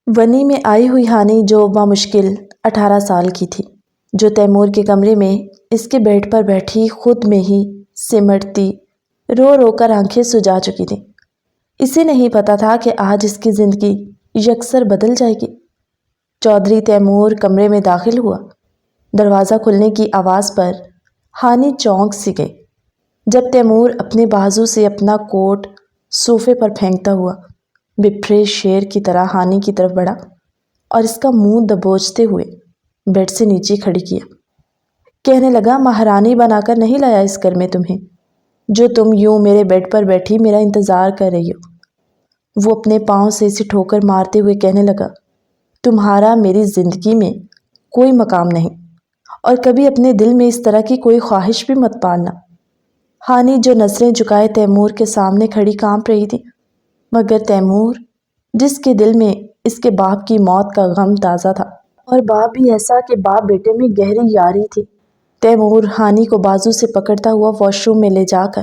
ونی میں آئی ہوئی ہانی جو بامشکل 18 سال کی تھی، جو تیمور کے کمرے میں اس کے بیڈ پر بیٹھی خود میں ہی سمٹتی رو رو کر آنکھیں سجا چکی تھی۔ اسے نہیں پتا تھا کہ آج اس کی زندگی یکسر بدل جائے گی۔ چودھری تیمور کمرے میں داخل ہوا۔ دروازہ کھلنے کی آواز پر ہانی چونک سی گئی۔ جب تیمور اپنے بازو سے اپنا کوٹ صوفے پر پھینکتا ہوا بپھرے شیر کی طرح ہانی کی طرف بڑھا اور اس کا منہ دبوچتے ہوئے بیڈ سے نیچے کھڑی کیا، کہنے لگا، مہارانی بنا کر نہیں لایا اس گھر میں تمہیں، جو تم یوں میرے بیڈ پر بیٹھی میرا انتظار کر رہی ہو۔ وہ اپنے پاؤں سے اسے ٹھوکر مارتے ہوئے کہنے لگا، تمہارا میری زندگی میں کوئی مقام نہیں اور کبھی اپنے دل میں اس طرح کی کوئی خواہش بھی مت پالنا۔ ہانی جو نظریں جھکائے تیمور کے سامنے کھڑی کانپ رہی تھی، مگر تیمور جس کے دل میں اس کے باپ کی موت کا غم تازہ تھا، اور باپ بھی ایسا کہ باپ بیٹے میں گہری یاری تھی، تیمور ہانی کو بازو سے پکڑتا ہوا واش روم میں لے جا کر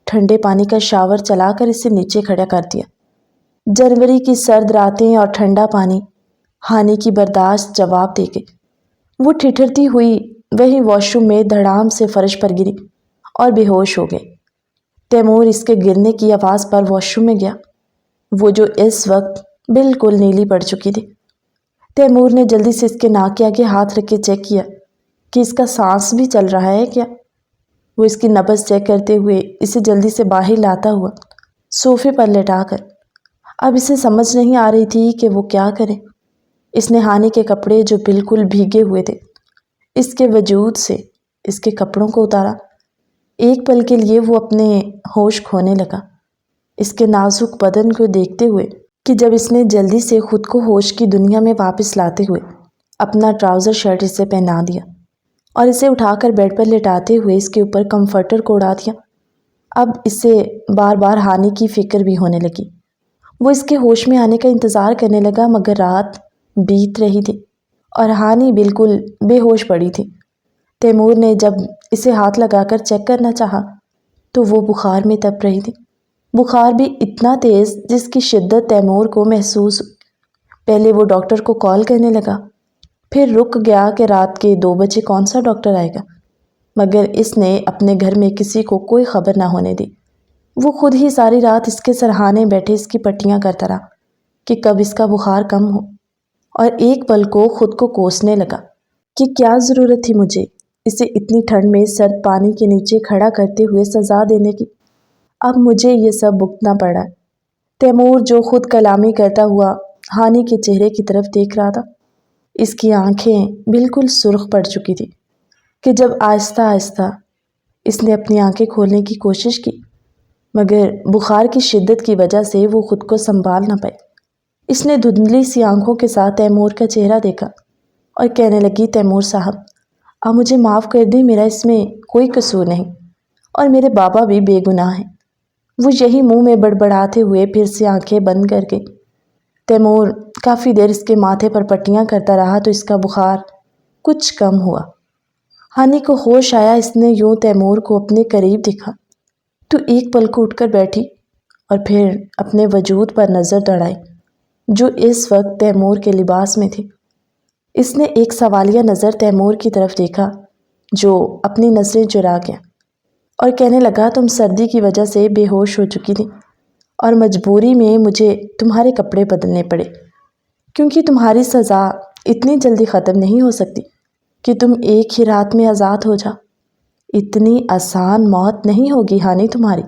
ٹھنڈے پانی کا شاور چلا کر اسے نیچے کھڑا کر دیا۔ جنوری کی سرد راتیں اور ٹھنڈا پانی ہانی کی برداشت جواب دے گئی۔ وہ ٹھٹھرتی ہوئی وہیں واش روم میں دھڑام سے فرش پر گری اور بے ہوش ہو گئی۔ تیمور اس کے گرنے کی آواز پر واش روم میں گیا، وہ جو اس وقت بالکل نیلی پڑ چکی تھی۔ تیمور نے جلدی سے اس کے ناک کے آگے ہاتھ رکھ کے چیک کیا کہ اس کا سانس بھی چل رہا ہے کیا۔ وہ اس کی نبض چیک کرتے ہوئے اسے جلدی سے باہر لاتا ہوا صوفے پر لٹا کر، اب اسے سمجھ نہیں آ رہی تھی کہ وہ کیا کرے۔ اس نے ہانی کے کپڑے جو بالکل بھیگے ہوئے تھے اس کے وجود سے اس کے کپڑوں کو اتارا۔ ایک پل کے لیے وہ اپنے ہوش کھونے لگا، اس کے نازک بدن کو دیکھتے ہوئے کہ جب اس نے جلدی سے خود کو ہوش کی دنیا میں واپس لاتے ہوئے اپنا ٹراؤزر شرٹ اسے پہنا دیا اور اسے اٹھا کر بیڈ پر لٹاتے ہوئے اس کے اوپر کمفرٹر کو اڑا دیا۔ اب اسے بار بار ہانی کی فکر بھی ہونے لگی۔ وہ اس کے ہوش میں آنے کا انتظار کرنے لگا، مگر رات بیت رہی تھی اور ہانی بالکل بے ہوش پڑی تھی۔ تیمور نے جب اسے ہاتھ لگا کر چیک کرنا چاہا تو وہ بخار میں تپ رہی تھی، بخار بھی اتنا تیز جس کی شدت تیمور کو محسوس ہوئی۔ پہلے وہ ڈاکٹر کو کال کرنے لگا، پھر رک گیا کہ رات کے 2 بجے کون سا ڈاکٹر آئے گا، مگر اس نے اپنے گھر میں کسی کو کوئی خبر نہ ہونے دی۔ وہ خود ہی ساری رات اس کے سرہانے بیٹھے اس کی پٹیاں کرتا رہا کہ کب اس کا بخار کم ہو، اور ایک پل کو خود کو کوسنے لگا کہ کیا ضرورت تھی مجھے اسے اتنی ٹھنڈ میں سرد پانی کے نیچے کھڑا کرتے ہوئے سزا دینے کی۔ اب مجھے یہ سب بھگتنا پڑا ہے۔ تیمور جو خود کلامی کرتا ہوا ہانی کے چہرے کی طرف دیکھ رہا تھا، اس کی آنکھیں بالکل سرخ پڑ چکی تھی کہ جب آہستہ آہستہ اس نے اپنی آنکھیں کھولنے کی کوشش کی، مگر بخار کی شدت کی وجہ سے وہ خود کو سنبھال نہ پائی۔ اس نے دھندلی سی آنکھوں کے ساتھ تیمور کا چہرہ دیکھا اور کہنے لگی، تیمور صاحب، آپ مجھے معاف کر دیں، میرا اس میں کوئی قصور نہیں اور میرے بابا بھی بے گناہ ہیں۔ وہ یہی منہ میں بڑبڑاتے ہوئے پھر سے آنکھیں بند کر گئی۔ تیمور کافی دیر اس کے ماتھے پر پٹیاں کرتا رہا تو اس کا بخار کچھ کم ہوا۔ ہانی کو ہوش آیا، اس نے یوں تیمور کو اپنے قریب دیکھا تو ایک پل کو اٹھ کر بیٹھی اور پھر اپنے وجود پر نظر دوڑائی جو اس وقت تیمور کے لباس میں تھی۔ اس نے ایک سوالیہ نظر تیمور کی طرف دیکھا جو اپنی نظریں چرا گیا اور کہنے لگا، تم سردی کی وجہ سے بے ہوش ہو چکی تھی اور مجبوری میں مجھے تمہارے کپڑے بدلنے پڑے، کیونکہ تمہاری سزا اتنی جلدی ختم نہیں ہو سکتی کہ تم ایک ہی رات میں آزاد ہو جاؤ۔ اتنی آسان موت نہیں ہوگی ہانی تمہاری۔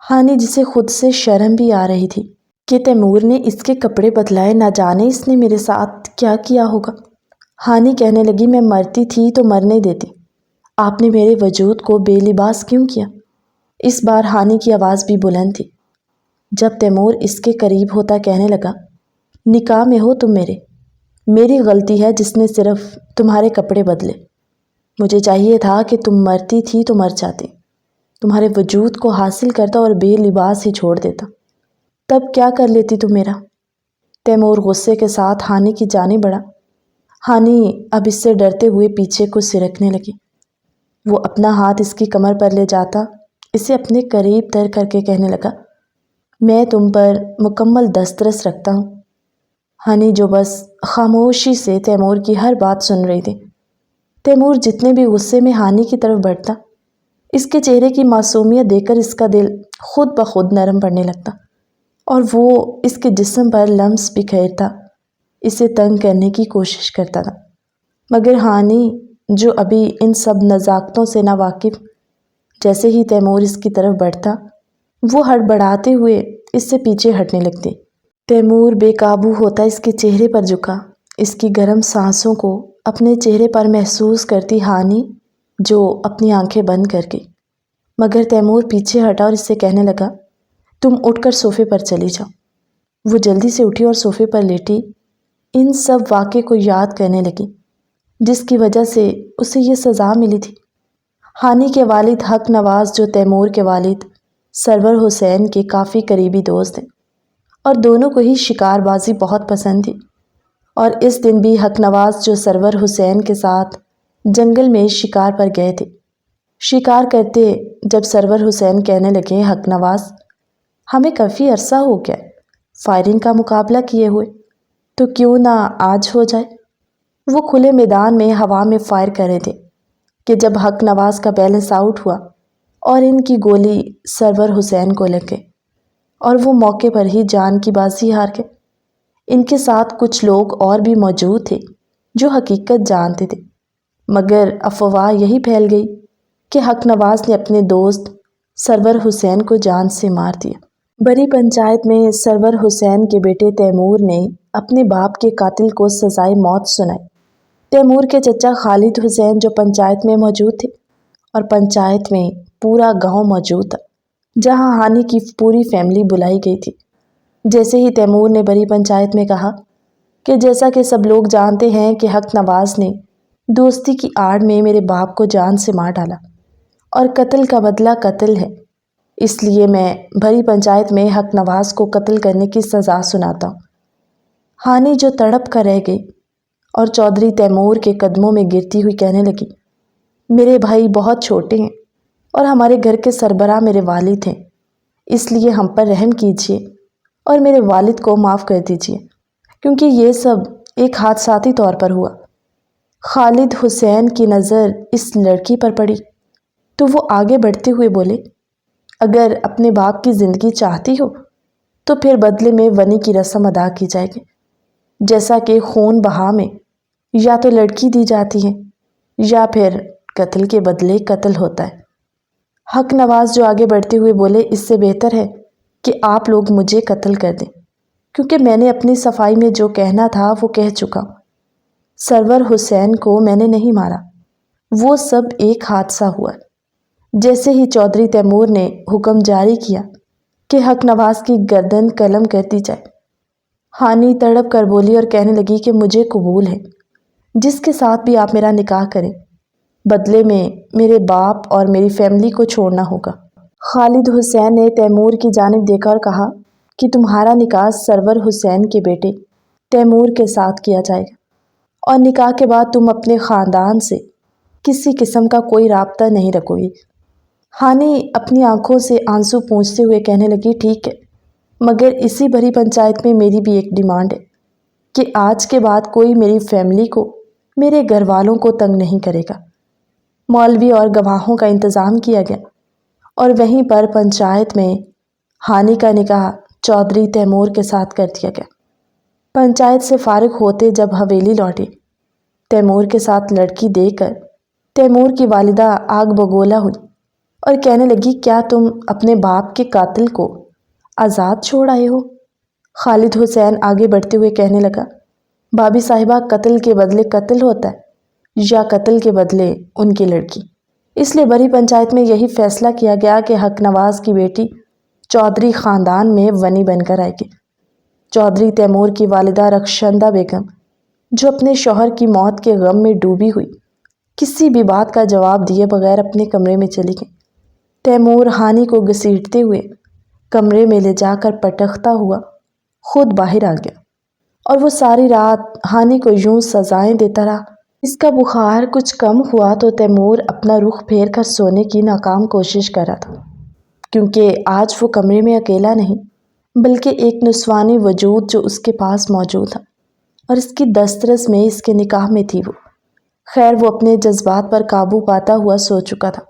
ہانی جسے خود سے شرم بھی آ رہی تھی کہ تیمور نے اس کے کپڑے بدلائے، نہ جانے اس نے میرے ساتھ کیا کیا ہوگا۔ ہانی کہنے لگی، میں مرتی تھی تو مرنے دیتی، آپ نے میرے وجود کو بے لباس کیوں کیا؟ اس بار ہانی کی آواز بھی بلند تھی۔ جب تیمور اس کے قریب ہوتا کہنے لگا، نکاح میں ہو تم میری غلطی ہے جس نے صرف تمہارے کپڑے بدلے، مجھے چاہیے تھا کہ تم مرتی تھی تو مر جاتی، تمہارے وجود کو حاصل کرتا اور بے لباس ہی چھوڑ دیتا، تب کیا کر لیتی تم میرا؟ تیمور غصے کے ساتھ ہانی کی جانب بڑھا۔ ہانی اب اس سے ڈرتے ہوئے پیچھے کو سرکنے لگی۔ وہ اپنا ہاتھ اس کی کمر پر لے جاتا اسے اپنے قریب تر کر کے کہنے لگا، میں تم پر مکمل دسترس رکھتا ہوں۔ ہانی جو بس خاموشی سے تیمور کی ہر بات سن رہی تھی۔ تیمور جتنے بھی غصے میں ہانی کی طرف بڑھتا، اس کے چہرے کی معصومیت دیکھ کر اس کا دل خود بخود نرم پڑنے لگتا اور وہ اس کے جسم پر لمس بکھیرتا، اسے تنگ کرنے کی کوشش کرتا تھا۔ مگر ہانی جو ابھی ان سب نزاکتوں سے نا واقف، جیسے ہی تیمور اس کی طرف بڑھتا وہ ہڑبڑاتے ہوئے اس سے پیچھے ہٹنے لگتی۔ تیمور بے قابو ہوتا اس کے چہرے پر جھکا، اس کی گرم سانسوں کو اپنے چہرے پر محسوس کرتی ہانی جو اپنی آنکھیں بند کر گئی۔ مگر تیمور پیچھے ہٹا اور اس سے کہنے لگا، تم اٹھ کر صوفے پر چلی جاؤ۔ وہ جلدی سے اٹھی اور صوفے پر لیٹی ان سب واقعے کو یاد کرنے لگی جس کی وجہ سے اسے یہ سزا ملی تھی۔ ہانی کے والد حق نواز جو تیمور کے والد سرور حسین کے کافی قریبی دوست ہیں اور دونوں کو ہی شکار بازی بہت پسند تھی، اور اس دن بھی حق نواز جو سرور حسین کے ساتھ جنگل میں شکار پر گئے تھے۔ شکار کرتے جب سرور حسین کہنے لگے، حق نواز ہمیں کافی عرصہ ہو گیا فائرنگ کا مقابلہ کیے ہوئے، تو کیوں نہ آج ہو جائے۔ وہ کھلے میدان میں ہوا میں فائر کر رہے تھے کہ جب حق نواز کا بیلنس آؤٹ ہوا اور ان کی گولی سرور حسین کو لگ گئی اور وہ موقع پر ہی جان کی بازی ہار گئے۔ ان کے ساتھ کچھ لوگ اور بھی موجود تھے جو حقیقت جانتے تھے، مگر افواہ یہی پھیل گئی کہ حق نواز نے اپنے دوست سرور حسین کو جان سے مار دیا۔ بڑی پنچایت میں سرور حسین کے بیٹے تیمور نے اپنے باپ کے قاتل کو سزائے موت سنائی۔ تیمور کے چچا خالد حسین جو پنچایت میں موجود تھے، اور پنچایت میں پورا گاؤں موجود تھا جہاں ہانی کی پوری فیملی بلائی گئی تھی۔ جیسے ہی تیمور نے بڑی پنچایت میں کہا کہ جیسا کہ سب لوگ جانتے ہیں کہ حق نواز نے دوستی کی آڑ میں میرے باپ کو جان سے مار ڈالا اور قتل کا بدلہ قتل ہے، اس لیے میں بڑی پنچایت میں حق نواز کو قتل کرنے کی سزا سناتا ہوں۔ ہانی جو تڑپ کر رہ گئی اور چودھری تیمور کے قدموں میں گرتی ہوئی کہنے لگی، میرے بھائی بہت چھوٹے ہیں اور ہمارے گھر کے سربراہ میرے والد ہیں، اس لیے ہم پر رحم کیجیے اور میرے والد کو معاف کر دیجیے، کیونکہ یہ سب ایک حادثاتی طور پر ہوا۔ خالد حسین کی نظر اس لڑکی پر پڑی تو وہ آگے بڑھتے ہوئے بولے، اگر اپنے باپ کی زندگی چاہتی ہو تو پھر بدلے میں ونی کی رسم ادا کی جائے گی، جیسا کہ خون بہا میں یا تو لڑکی دی جاتی ہے یا پھر قتل کے بدلے قتل ہوتا ہے۔ حق نواز جو آگے بڑھتے ہوئے بولے، اس سے بہتر ہے کہ آپ لوگ مجھے قتل کر دیں، کیونکہ میں نے اپنی صفائی میں جو کہنا تھا وہ کہہ چکا ہوں۔ سرور حسین کو میں نے نہیں مارا، وہ سب ایک حادثہ ہوا۔ جیسے ہی چودھری تیمور نے حکم جاری کیا کہ حق نواز کی گردن قلم کر دی جائے، ہانی تڑپ کر بولی اور کہنے لگی کہ مجھے قبول ہے، جس کے ساتھ بھی آپ میرا نکاح کریں، بدلے میں میرے باپ اور میری فیملی کو چھوڑنا ہوگا۔ خالد حسین نے تیمور کی جانب دیکھا اور کہا کہ تمہارا نکاح سرور حسین کے بیٹے تیمور کے ساتھ کیا جائے گا، اور نکاح کے بعد تم اپنے خاندان سے کسی قسم کا کوئی رابطہ نہیں رکھو گی۔ ہانی اپنی آنکھوں سے آنسو پونچھتے ہوئے کہنے لگی، ٹھیک ہے، مگر اسی بڑی پنچایت میں میری بھی ایک ڈیمانڈ ہے کہ آج کے بعد کوئی میری فیملی کو، میرے گھر والوں کو تنگ نہیں کرے گا۔ مولوی اور گواہوں کا انتظام کیا گیا اور وہیں پر پنچایت میں ہانی کا نکاح چودھری تیمور کے ساتھ کر دیا گیا۔ پنچایت سے فارغ ہوتے جب حویلی لوٹی، تیمور کے ساتھ لڑکی دیکھ کر تیمور کی والدہ آگ بگولا ہوئی اور کہنے لگی، کیا تم اپنے باپ کے قاتل کو آزاد چھوڑ آئے ہو؟ خالد حسین آگے بڑھتے ہوئے کہنے لگا، بھابھی صاحبہ، قتل کے بدلے قتل ہوتا ہے یا قتل کے بدلے ان کی لڑکی؟ اس لیے بڑی پنچایت میں یہی فیصلہ کیا گیا کہ حق نواز کی بیٹی چودھری خاندان میں ونی بن کر آئے گی۔ چودھری تیمور کی والدہ رخشندہ بیگم، جو اپنے شوہر کی موت کے غم میں ڈوبی ہوئی، کسی بھی بات کا جواب دیے بغیر اپنے کمرے میں چلی گئی۔ تیمور ہانی کو گھسیٹتے ہوئے کمرے میں لے جا کر پٹکتا ہوا خود باہر آ گیا، اور وہ ساری رات ہانی کو یوں سزائیں دیتا رہا۔ اس کا بخار کچھ کم ہوا تو تیمور اپنا رخ پھیر کر سونے کی ناکام کوشش کر رہا تھا، کیونکہ آج وہ کمرے میں اکیلا نہیں بلکہ ایک نسوانی وجود جو اس کے پاس موجود تھا۔ اور اس کی دسترس میں اس کے نکاح میں تھی وہ۔ خیر وہ اپنے جذبات پر قابو پاتا ہوا سو چکا تھا۔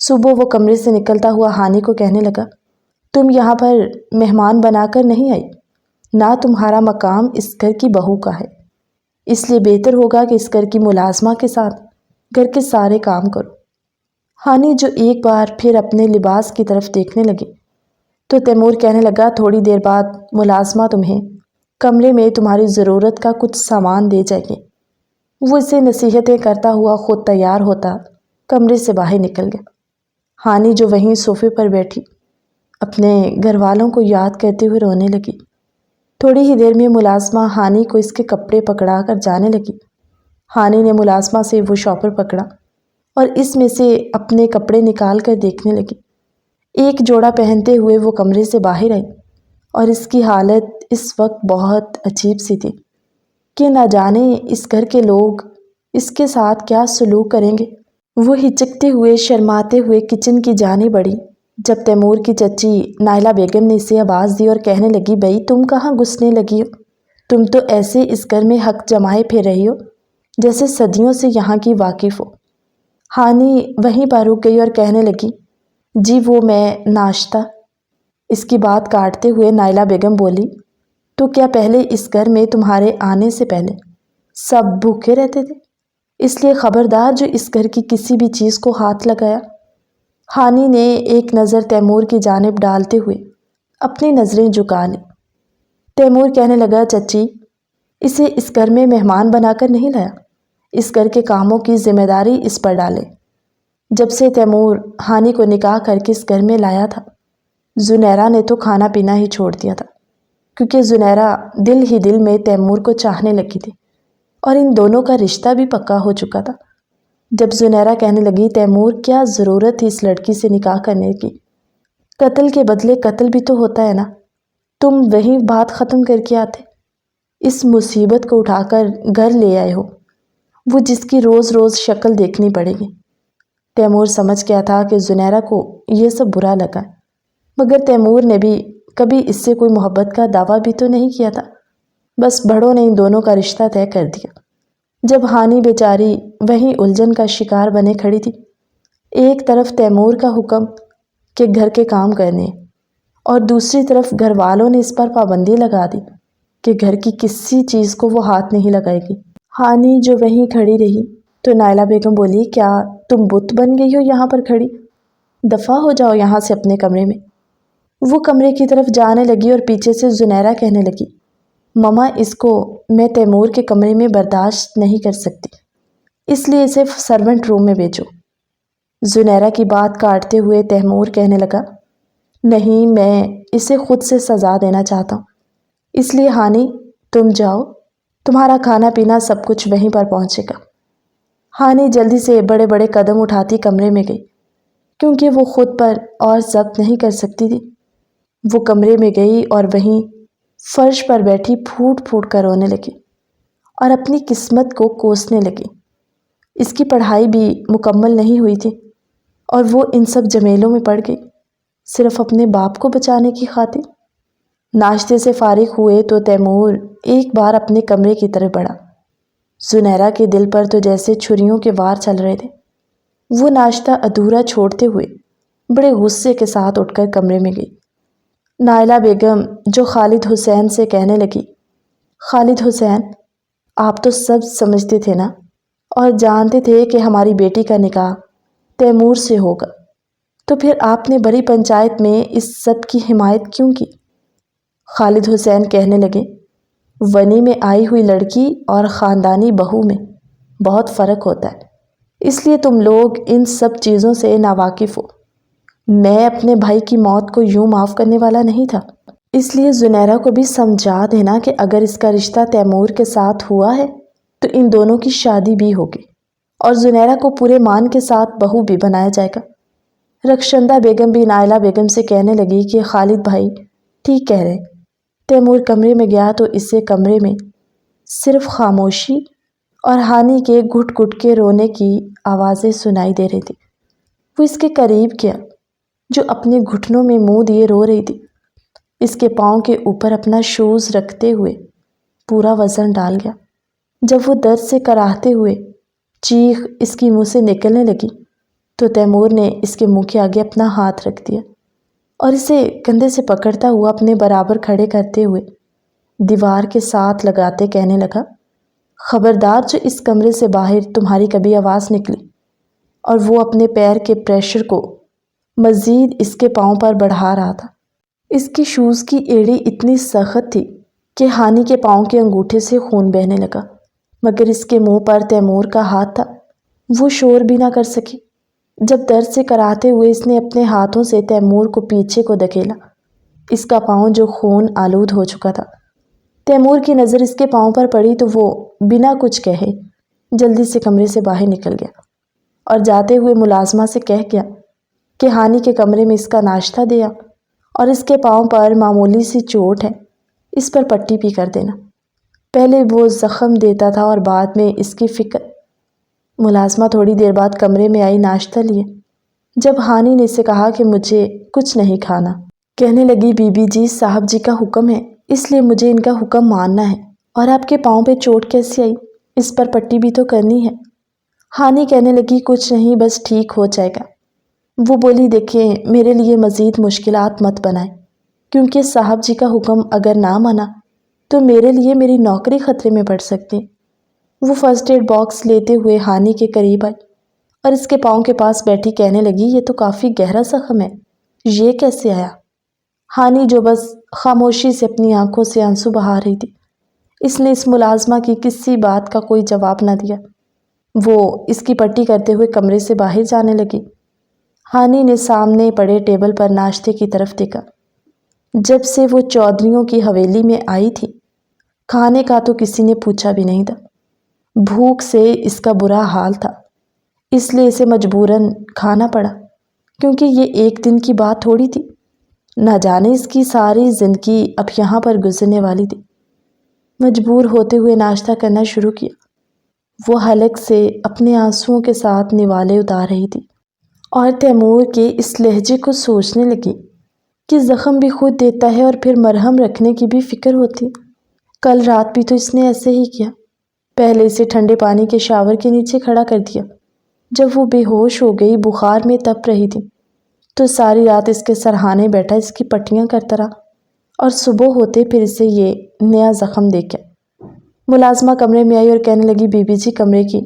صبح وہ کمرے سے نکلتا ہوا ہانی کو کہنے لگا، تم یہاں پر مہمان بنا کر نہیں آئی، نہ تمہارا مقام اس گھر کی بہو کا ہے، اس لیے بہتر ہوگا کہ اس گھر کی ملازمہ کے ساتھ گھر کے سارے کام کرو۔ ہانی جو ایک بار پھر اپنے لباس کی طرف دیکھنے لگی تو تیمور کہنے لگا، تھوڑی دیر بعد ملازمہ تمہیں کمرے میں تمہاری ضرورت کا کچھ سامان دے جائے گی۔ وہ اسے نصیحتیں کرتا ہوا خود تیار ہوتا کمرے سے باہر نکل گیا۔ ہانی جو وہیں صوفے پر بیٹھی اپنے گھر والوں کو یاد کرتے ہوئے رونے لگی۔ تھوڑی ہی دیر میں ملازمہ ہانی کو اس کے کپڑے پکڑا کر جانے لگی۔ ہانی نے ملازمہ سے وہ شاپر پکڑا اور اس میں سے اپنے کپڑے نکال کر دیکھنے لگی۔ ایک جوڑا پہنتے ہوئے وہ کمرے سے باہر آئی اور اس کی حالت اس وقت بہت عجیب سی تھی کہ نہ جانے اس گھر کے لوگ اس کے ساتھ کیا سلوک کریں گے۔ وہ ہچکتے ہوئے شرماتے ہوئے کچن کی جانب بڑھی جب تیمور کی چچی نائلہ بیگم نے اسے آواز دی اور کہنے لگی، بھئی تم کہاں گھسنے لگی ہو؟ تم تو ایسے اس گھر میں حق جمائے پھر رہی ہو جیسے صدیوں سے یہاں کی واقف ہو۔ ہانی وہیں پر رک گئی اور کہنے لگی، جی وہ میں ناشتہ۔ اس کی بات کاٹتے ہوئے نائلہ بیگم بولی، تو کیا پہلے اس گھر میں تمہارے آنے سے پہلے سب بھوکے رہتے تھے؟ اس لیے خبردار جو اس گھر کی کسی بھی چیز کو ہاتھ لگایا۔ ہانی نے ایک نظر تیمور کی جانب ڈالتے ہوئے اپنی نظریں جھکا لی۔ تیمور کہنے لگا، چچی اسے اس گھر میں مہمان بنا کر نہیں لایا، اس گھر کے کاموں کی ذمہ داری اس پر ڈالے۔ جب سے تیمور ہانی کو نکاح کر کے اس گھر میں لایا تھا، زنیرہ نے تو کھانا پینا ہی چھوڑ دیا تھا، کیونکہ زنیرہ دل ہی دل میں تیمور کو چاہنے لگی تھی اور ان دونوں کا رشتہ بھی پکا ہو چکا تھا۔ جب زنیرہ کہنے لگی، تیمور کیا ضرورت تھی اس لڑکی سے نکاح کرنے کی؟ قتل کے بدلے قتل بھی تو ہوتا ہے نا، تم وہی بات ختم کر کے آتے۔ اس مصیبت کو اٹھا کر گھر لے آئے ہو، وہ جس کی روز روز شکل دیکھنی پڑے گی۔ تیمور سمجھ گیا تھا کہ زنیرہ کو یہ سب برا لگا، مگر تیمور نے بھی کبھی اس سے کوئی محبت کا دعویٰ بھی تو نہیں کیا تھا، بس بڑوں نے ان دونوں کا رشتہ طے کر دیا۔ جب ہانی بیچاری وہیں الجھن کا شکار بنے کھڑی تھی، ایک طرف تیمور کا حکم کہ گھر کے کام کرنے اور دوسری طرف گھر والوں نے اس پر پابندی لگا دی کہ گھر کی کسی چیز کو وہ ہاتھ نہیں لگائے گی۔ ہانی جو وہیں کھڑی رہی تو نائلہ بیگم بولی، کیا تم بت بن گئی ہو یہاں پر کھڑی؟ دفع ہو جاؤ یہاں سے اپنے کمرے میں۔ وہ کمرے کی طرف جانے لگی اور پیچھے سے زنیرہ کہنے لگی، مما اس کو میں تیمور کے کمرے میں برداشت نہیں کر سکتی، اس لیے اسے سرونٹ روم میں بھیجو۔ زنیرہ کی بات کاٹتے ہوئے تیمور کہنے لگا، نہیں میں اسے خود سے سزا دینا چاہتا ہوں، اس لیے ہانی تم جاؤ، تمہارا کھانا پینا سب کچھ وہیں پر پہنچے گا۔ ہانی جلدی سے بڑے بڑے قدم اٹھاتی کمرے میں گئی کیونکہ وہ خود پر اور ضبط نہیں کر سکتی تھی۔ وہ کمرے میں گئی اور وہیں فرش پر بیٹھی پھوٹ پھوٹ کر رونے لگی اور اپنی قسمت کو کوسنے لگی۔ اس کی پڑھائی بھی مکمل نہیں ہوئی تھی اور وہ ان سب جمیلوں میں پڑ گئی صرف اپنے باپ کو بچانے کی خاطر۔ ناشتے سے فارغ ہوئے تو تیمور ایک بار اپنے کمرے کی طرف بڑھا۔ زنیرہ کے دل پر تو جیسے چھریوں کے وار چل رہے تھے۔ وہ ناشتہ ادھورا چھوڑتے ہوئے بڑے غصے کے ساتھ اٹھ کر کمرے میں گئی۔ نائلہ بیگم جو خالد حسین سے کہنے لگی، خالد حسین آپ تو سب سمجھتے تھے نا اور جانتے تھے کہ ہماری بیٹی کا نکاح تیمور سے ہوگا، تو پھر آپ نے بڑی پنچایت میں اس سب کی حمایت کیوں کی؟ خالد حسین کہنے لگے، ونی میں آئی ہوئی لڑکی اور خاندانی بہو میں بہت فرق ہوتا ہے، اس لیے تم لوگ ان سب چیزوں سے ناواقف ہو۔ میں اپنے بھائی کی موت کو یوں معاف کرنے والا نہیں تھا، اس لیے زنیرہ کو بھی سمجھا دینا کہ اگر اس کا رشتہ تیمور کے ساتھ ہوا ہے تو ان دونوں کی شادی بھی ہوگی اور زنیرہ کو پورے مان کے ساتھ بہو بھی بنایا جائے گا۔ رخشندہ بیگم بھی نائلہ بیگم سے کہنے لگی کہ خالد بھائی ٹھیک کہہ رہے۔ تیمور کمرے میں گیا تو اسے کمرے میں صرف خاموشی اور ہانی کے گھٹ گھٹ کے رونے کی آوازیں سنائی دے رہی تھی۔ وہ اس کے قریب گیا جو اپنے گھٹنوں میں منہ دیے رو رہی تھی، اس کے پاؤں کے اوپر اپنا شوز رکھتے ہوئے پورا وزن ڈال گیا۔ جب وہ درد سے کراہتے ہوئے چیخ اس کی منہ سے نکلنے لگی تو تیمور نے اس کے منہ کے آگے اپنا ہاتھ رکھ دیا اور اسے کندھے سے پکڑتا ہوا اپنے برابر کھڑے کرتے ہوئے دیوار کے ساتھ لگاتے کہنے لگا، خبردار جو اس کمرے سے باہر تمہاری کبھی آواز نکلی۔ اور وہ اپنے پیر کے پریشر کو مزید اس کے پاؤں پر بڑھا رہا تھا۔ اس کی شوز کی ایڑی اتنی سخت تھی کہ ہانی کے پاؤں کے انگوٹھے سے خون بہنے لگا، مگر اس کے منہ پر تیمور کا ہاتھ تھا، وہ شور بھی نہ کر سکی۔ جب درد سے کراہتے ہوئے اس نے اپنے ہاتھوں سے تیمور کو پیچھے کو دھکیلا، اس کا پاؤں جو خون آلود ہو چکا تھا، تیمور کی نظر اس کے پاؤں پر پڑی تو وہ بنا کچھ کہے جلدی سے کمرے سے باہر نکل گیا اور جاتے ہوئے ملازمہ سے کہہ گیا کہ ہانی کے کمرے میں اس کا ناشتہ دیا اور اس کے پاؤں پر معمولی سی چوٹ ہے، اس پر پٹی بھی کر دینا۔ پہلے وہ زخم دیتا تھا اور بعد میں اس کی فکر۔ ملازمہ تھوڑی دیر بعد کمرے میں آئی ناشتہ لیے۔ جب ہانی نے اسے کہا کہ مجھے کچھ نہیں کھانا، کہنے لگی، بی بی جی صاحب جی کا حکم ہے، اس لیے مجھے ان کا حکم ماننا ہے۔ اور آپ کے پاؤں پہ چوٹ کیسی آئی؟ اس پر پٹی بھی تو کرنی ہے۔ ہانی کہنے لگی، کچھ نہیں، بس ٹھیک ہو جائے گا۔ وہ بولی، دیکھیں میرے لیے مزید مشکلات مت بنائیں، کیونکہ صاحب جی کا حکم اگر نہ مانا تو میرے لیے میری نوکری خطرے میں پڑ سکتی۔ وہ فرسٹ ایڈ باکس لیتے ہوئے ہانی کے قریب آئی اور اس کے پاؤں کے پاس بیٹھی کہنے لگی، یہ تو کافی گہرا زخم ہے، یہ کیسے آیا؟ ہانی جو بس خاموشی سے اپنی آنکھوں سے آنسو بہا رہی تھی، اس نے اس ملازمہ کی کسی بات کا کوئی جواب نہ دیا۔ وہ اس کی پٹی کرتے ہوئے کمرے سے باہر جانے لگی۔ ہانی نے سامنے پڑے ٹیبل پر ناشتے کی طرف دیکھا۔ جب سے وہ چودھریوں کی حویلی میں آئی تھی، کھانے کا تو کسی نے پوچھا بھی نہیں تھا۔ بھوک سے اس کا برا حال تھا، اس لیے اسے مجبوراً کھانا پڑا، کیونکہ یہ ایک دن کی بات تھوڑی تھی، نہ جانے اس کی ساری زندگی اب یہاں پر گزرنے والی تھی۔ مجبور ہوتے ہوئے ناشتہ کرنا شروع کیا۔ وہ حلق سے اپنے آنسوؤں کے ساتھ نوالے اتار رہی تھی اور تیمور کے اس لہجے کو سوچنے لگی کہ زخم بھی خود دیتا ہے اور پھر مرہم رکھنے کی بھی فکر ہوتی۔ کل رات بھی تو اس نے ایسے ہی کیا، پہلے اسے ٹھنڈے پانی کے شاور کے نیچے کھڑا کر دیا۔ جب وہ بے ہوش ہو گئی، بخار میں تپ رہی تھی، تو ساری رات اس کے سرہانے بیٹھا اس کی پٹیاں کرتا رہا اور صبح ہوتے پھر اسے یہ نیا زخم دیکھ گیا۔ ملازمہ کمرے میں آئی اور کہنے لگی، بی بی جی کمرے کی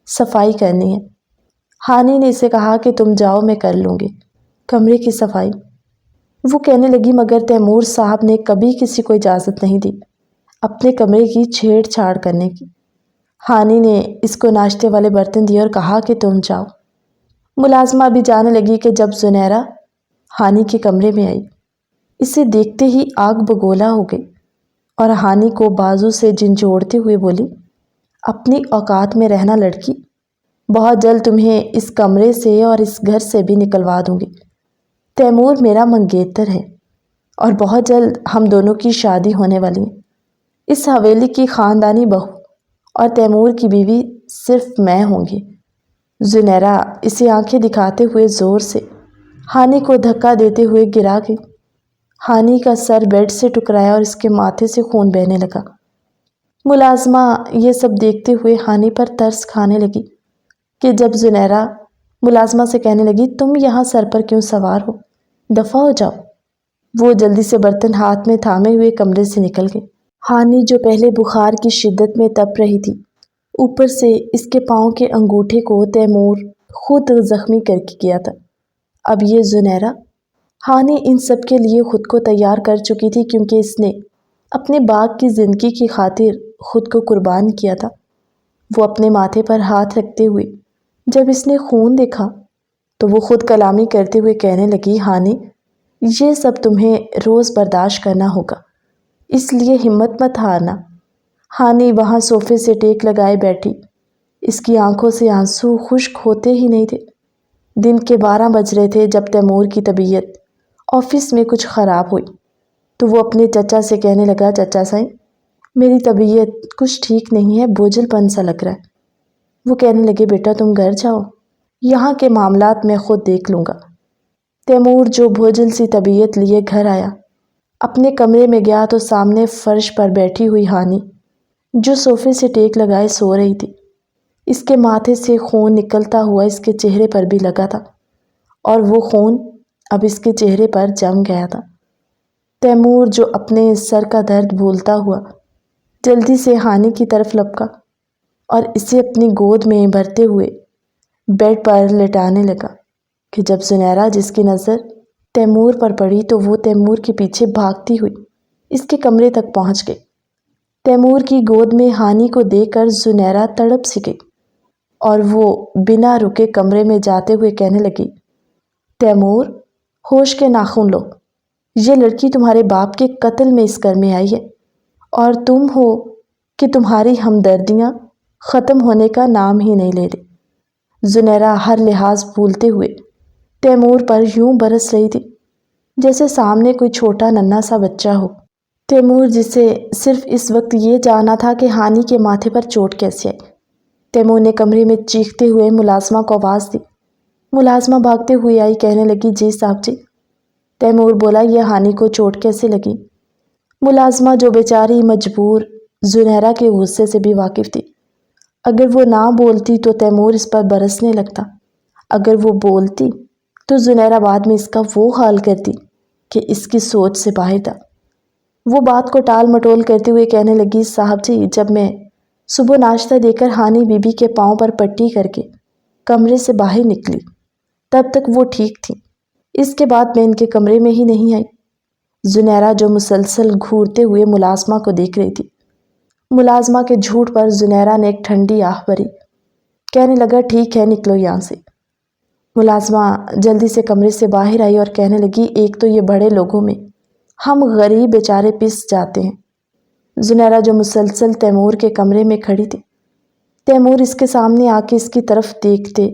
صفائی کرنی ہے۔ ہانی نے اسے کہا کہ تم جاؤ، میں کر لوں گی کمرے کی صفائی۔ وہ کہنے لگی، مگر تیمور صاحب نے کبھی کسی کو اجازت نہیں دی اپنے کمرے کی چھیڑ چھاڑ کرنے کی۔ ہانی نے اس کو ناشتے والے برتن دیے اور کہا کہ تم جاؤ۔ ملازمہ بھی جانے لگی کہ جب زنیرہ ہانی کے کمرے میں آئی، اسے دیکھتے ہی آگ بگولا ہو گئی اور ہانی کو بازو سے جھنجھوڑتے ہوئے بولی، اپنی اوقات میں رہنا لڑکی، بہت جلد تمہیں اس کمرے سے اور اس گھر سے بھی نکلوا دوں گی۔ تیمور میرا منگیتر ہے اور بہت جلد ہم دونوں کی شادی ہونے والی ہے۔ اس حویلی کی خاندانی بہو اور تیمور کی بیوی صرف میں ہوں گی۔ زنیرہ اسے آنکھیں دکھاتے ہوئے زور سے ہانی کو دھکا دیتے ہوئے گرا گئی۔ ہانی کا سر بیڈ سے ٹکرایا اور اس کے ماتھے سے خون بہنے لگا۔ ملازمہ یہ سب دیکھتے ہوئے ہانی پر ترس کھانے لگی کہ جب زنیرہ ملازمہ سے کہنے لگی، تم یہاں سر پر کیوں سوار ہو، دفع ہو جاؤ۔ وہ جلدی سے برتن ہاتھ میں تھامے ہوئے کمرے سے نکل گئی۔ ہانی جو پہلے بخار کی شدت میں تپ رہی تھی، اوپر سے اس کے پاؤں کے انگوٹھے کو تیمور خود زخمی کر کے گیا تھا۔ اب یہ زنیرہ، ہانی ان سب کے لیے خود کو تیار کر چکی تھی، کیونکہ اس نے اپنے باغ کی زندگی کی خاطر خود کو قربان کیا تھا۔ وہ اپنے ماتھے پر ہاتھ رکھتے ہوئے جب اس نے خون دیکھا تو وہ خود کلامی کرتے ہوئے کہنے لگی، ہانی یہ سب تمہیں روز برداشت کرنا ہوگا، اس لیے ہمت مت ہارنا۔ ہانی وہاں صوفے سے ٹیک لگائے بیٹھی، اس کی آنکھوں سے آنسو خشک ہوتے ہی نہیں تھے۔ دن کے 12 بج رہے تھے جب تیمور کی طبیعت آفس میں کچھ خراب ہوئی تو وہ اپنے چچا سے کہنے لگا، چچا سائیں میری طبیعت کچھ ٹھیک نہیں ہے، بوجھل پن سا لگ رہا ہے۔ وہ کہنے لگے، بیٹا تم گھر جاؤ، یہاں کے معاملات میں خود دیکھ لوں گا۔ تیمور جو بوجھل سی طبیعت لیے گھر آیا، اپنے کمرے میں گیا تو سامنے فرش پر بیٹھی ہوئی ہانی جو صوفے سے ٹیک لگائے سو رہی تھی۔ اس کے ماتھے سے خون نکلتا ہوا اس کے چہرے پر بھی لگا تھا اور وہ خون اب اس کے چہرے پر جم گیا تھا۔ تیمور جو اپنے سر کا درد بھولتا ہوا جلدی سے ہانی کی طرف لپکا اور اسے اپنی گود میں بھرتے ہوئے بیڈ پر لٹانے لگا کہ جب زنیرہ جس کی نظر تیمور پر پڑی تو وہ تیمور کے پیچھے بھاگتی ہوئی اس کے کمرے تک پہنچ گئی۔ تیمور کی گود میں ہانی کو دیکھ کر زنیرہ تڑپ سی گئی اور وہ بنا رکے کمرے میں جاتے ہوئے کہنے لگی، تیمور، ہوش کے ناخن لو، یہ لڑکی تمہارے باپ کے قتل میں اس گھر میں آئی ہے اور تم ہو کہ تمہاری ہمدردیاں ختم ہونے کا نام ہی نہیں لے رہی۔ زنیرہ ہر لحاظ بھولتے ہوئے تیمور پر یوں برس رہی تھی جیسے سامنے کوئی چھوٹا ننھا سا بچہ ہو۔ تیمور جسے صرف اس وقت یہ جانا تھا کہ ہانی کے ماتھے پر چوٹ کیسے آئی۔ تیمور نے کمرے میں چیختے ہوئے ملازمہ کو آواز دی۔ ملازمہ بھاگتے ہوئے آئی، کہنے لگی، جی صاحب جی۔ تیمور بولا، یہ ہانی کو چوٹ کیسے لگی؟ ملازمہ جو بیچاری مجبور زنیرہ کے غصے سے بھی واقف تھی، اگر وہ نہ بولتی تو تیمور اس پر برسنے لگتا، اگر وہ بولتی تو زنیرہ بعد میں اس کا وہ حال کرتی کہ اس کی سوچ سے باہر تھا۔ وہ بات کو ٹال مٹول کرتے ہوئے کہنے لگی، صاحب جی، جب میں صبح ناشتہ دے کر ہانی بی بی کے پاؤں پر پٹی کر کے کمرے سے باہر نکلی تب تک وہ ٹھیک تھی، اس کے بعد میں ان کے کمرے میں ہی نہیں آئی۔ زنیرہ جو مسلسل گھورتے ہوئے ملازمہ کو دیکھ رہی تھی، ملازمہ کے جھوٹ پر زنیرہ نے ایک ٹھنڈی آہ بھری، کہنے لگا، ٹھیک ہے، نکلو یہاں سے۔ ملازمہ جلدی سے کمرے سے باہر آئی اور کہنے لگی، ایک تو یہ بڑے لوگوں میں ہم غریب بیچارے پس جاتے ہیں۔ زنیرہ جو مسلسل تیمور کے کمرے میں کھڑی تھی، تیمور اس کے سامنے آ کے اس کی طرف دیکھتے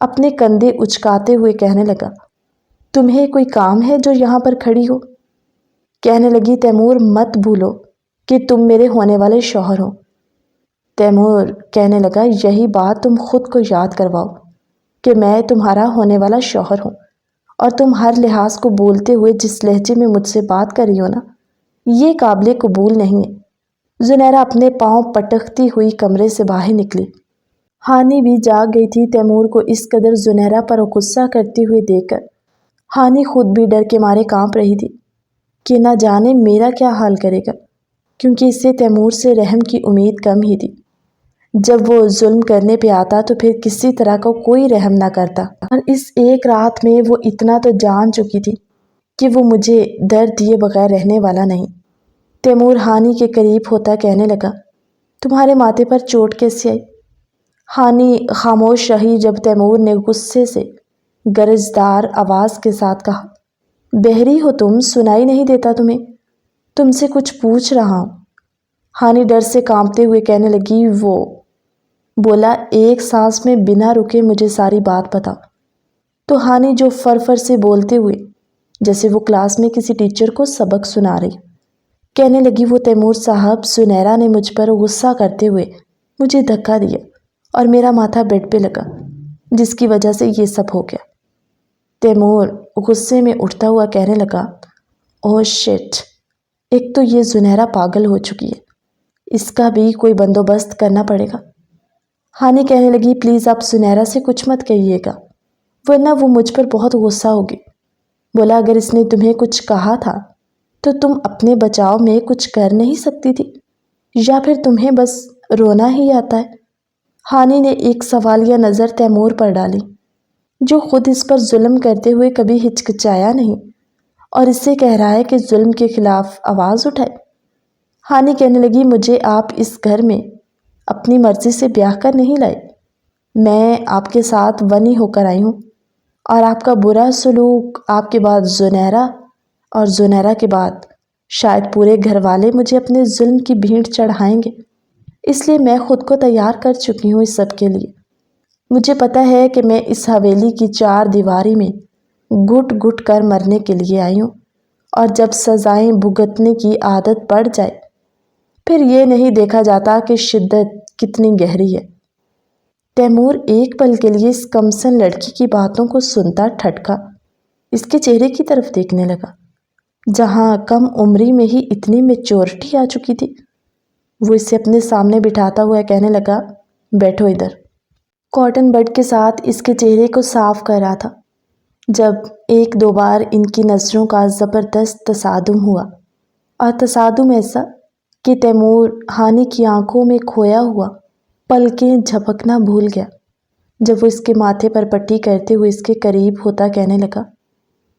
اپنے کندھے اچکاتے ہوئے کہنے لگا، تمہیں کوئی کام ہے جو یہاں پر کھڑی ہو؟ کہنے لگی، تیمور، مت بھولو کہ تم میرے ہونے والے شوہر ہو۔ تیمور کہنے لگا، یہی بات تم خود کو یاد کرواؤ کہ میں تمہارا ہونے والا شوہر ہوں، اور تم ہر لحاظ کو بولتے ہوئے جس لہجے میں مجھ سے بات کر رہی ہو نا، یہ قابل قبول نہیں ہے۔ زنیرہ اپنے پاؤں پٹکتی ہوئی کمرے سے باہر نکلی۔ ہانی بھی جاگ گئی تھی۔ تیمور کو اس قدر زنیرہ پر غصہ کرتے ہوئے دیکھ کر ہانی خود بھی ڈر کے مارے کانپ رہی تھی کہ نہ جانے میرا کیا حال کرے گا، کیونکہ اسے تیمور سے رحم کی امید کم ہی تھی۔ جب وہ ظلم کرنے پہ آتا تو پھر کسی طرح کا کوئی رحم نہ کرتا، اور اس ایک رات میں وہ اتنا تو جان چکی تھی کہ وہ مجھے درد دیے بغیر رہنے والا نہیں۔ تیمور ہانی کے قریب ہوتا کہنے لگا، تمہارے ماتھے پر چوٹ کیسے آئی؟ ہانی خاموش رہی جب تیمور نے غصے سے گرجدار آواز کے ساتھ کہا، بہری ہو تم؟ سنائی نہیں دیتا تمہیں؟ تم سے کچھ پوچھ رہا ہوں۔ ہانی ڈر سے کانپتے ہوئے کہنے لگی، وہ بولا، ایک سانس میں بنا رکے مجھے ساری بات بتا۔ تو ہانی جو فرفر سے بولتے ہوئے جیسے وہ کلاس میں کسی ٹیچر کو سبق سنا رہی، کہنے لگی، وہ تیمور صاحب، سنیرہ نے مجھ پر غصہ کرتے ہوئے مجھے دھکا دیا اور میرا ماتھا بیڈ پہ لگا، جس کی وجہ سے یہ سب ہو گیا۔ تیمور غصے میں اٹھتا ہوا کہنے لگا، اوہ شٹ، ایک تو یہ زنیرہ پاگل ہو چکی ہے، اس کا بھی کوئی بندوبست کرنا پڑے گا۔ ہانی کہنے لگی، پلیز آپ زنیرہ سے کچھ مت کہیے گا، ورنہ وہ مجھ پر بہت غصہ ہوگی۔ بولا، اگر اس نے تمہیں کچھ کہا تھا تو تم اپنے بچاؤ میں کچھ کر نہیں سکتی تھی، یا پھر تمہیں بس رونا ہی آتا ہے؟ ہانی نے ایک سوالیہ نظر تیمور پر ڈالی، جو خود اس پر ظلم کرتے ہوئے کبھی ہچکچایا نہیں اور اس سے کہہ رہا ہے کہ ظلم کے خلاف آواز اٹھائے۔ ہانی کہنے لگی، مجھے آپ اس گھر میں اپنی مرضی سے بیاہ کر نہیں لائے، میں آپ کے ساتھ ونی ہو کر آئی ہوں، اور آپ کا برا سلوک، آپ کے بعد زنیرہ، اور زنیرہ کے بعد شاید پورے گھر والے مجھے اپنے ظلم کی بھیڑ چڑھائیں گے، اس لیے میں خود کو تیار کر چکی ہوں اس سب کے لیے۔ مجھے پتہ ہے کہ میں اس حویلی کی چار دیواری میں گھٹ گھٹ کر مرنے کے لیے آئی ہوں، اور جب سزائیں بھگتنے کی عادت پڑ جائے پھر یہ نہیں دیکھا جاتا کہ شدت کتنی گہری ہے۔ تیمور ایک پل کے لیے اس کمسن لڑکی کی باتوں کو سنتا ٹھٹکا، اس کے چہرے کی طرف دیکھنے لگا جہاں کم عمری میں ہی اتنی میچورٹی آ چکی تھی۔ وہ اسے اپنے سامنے بٹھاتا ہوا کہنے لگا، بیٹھو ادھر۔ کاٹن بڈ کے ساتھ اس کے چہرے کو صاف کر رہا تھا جب ایک دو بار ان کی نظروں کا زبردست تصادم ہوا، اور تصادم ایسا کہ تیمور ہانی کی آنکھوں میں کھویا ہوا پلکیں جھپکنا بھول گیا۔ جب وہ اس کے ماتھے پر پٹی کرتے ہوئے اس کے قریب ہوتا کہنے لگا،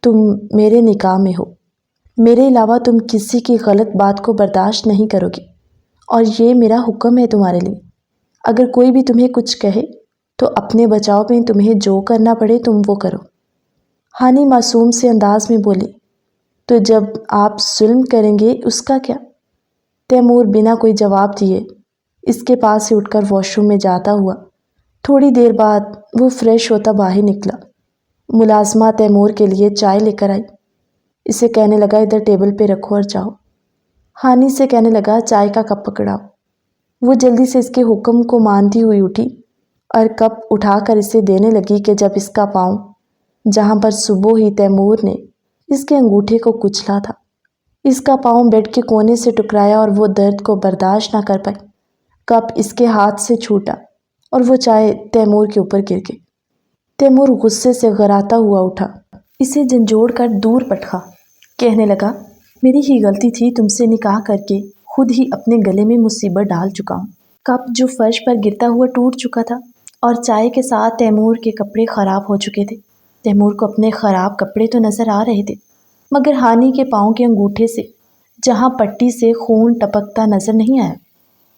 تم میرے نکاح میں ہو، میرے علاوہ تم کسی کی غلط بات کو برداشت نہیں کرو گی، اور یہ میرا حکم ہے تمہارے لیے۔ اگر کوئی بھی تمہیں کچھ کہے تو اپنے بچاؤ میں تمہیں جو کرنا پڑے تم وہ کرو۔ ہانی معصوم سے انداز میں بولی، تو جب آپ ظلم کریں گے اس کا کیا؟ تیمور بنا کوئی جواب دیے اس کے پاس سے اٹھ کر واش روم میں جاتا ہوا تھوڑی دیر بعد وہ فریش ہوتا باہر نکلا۔ ملازمہ تیمور کے لیے چائے لے کر آئی، اسے کہنے لگا، ادھر ٹیبل پہ رکھو اور جاؤ۔ ہانی سے کہنے لگا، چائے کا کپ پکڑاؤ۔ وہ جلدی سے اس کے حکم کو مانتی ہوئی اٹھی اور کپ اٹھا کر اسے دینے لگی کہ جب اس کا پاؤں، جہاں پر صبح ہی تیمور نے اس کے انگوٹھے کو کچلا تھا، اس کا پاؤں بیڈ کے کونے سے ٹکرایا اور وہ درد کو برداشت نہ کر پائی، کپ اس کے ہاتھ سے چھوٹا اور وہ چائے تیمور کے اوپر گر گئی۔ تیمور غصے سے غراتا ہوا اٹھا، اسے جھنجھوڑ کر دور پٹکا، کہنے لگا، میری ہی غلطی تھی، تم سے نکاح کر کے خود ہی اپنے گلے میں مصیبت ڈال چکا ہوں۔ کپ جو فرش پر گرتا ہوا ٹوٹ چکا تھا اور چائے کے ساتھ تیمور کے کپڑے خراب ہو چکے تھے۔ تیمور کو اپنے خراب کپڑے تو نظر آ رہے تھے، مگر ہانی کے پاؤں کے انگوٹھے سے جہاں پٹی سے خون ٹپکتا نظر نہیں آیا۔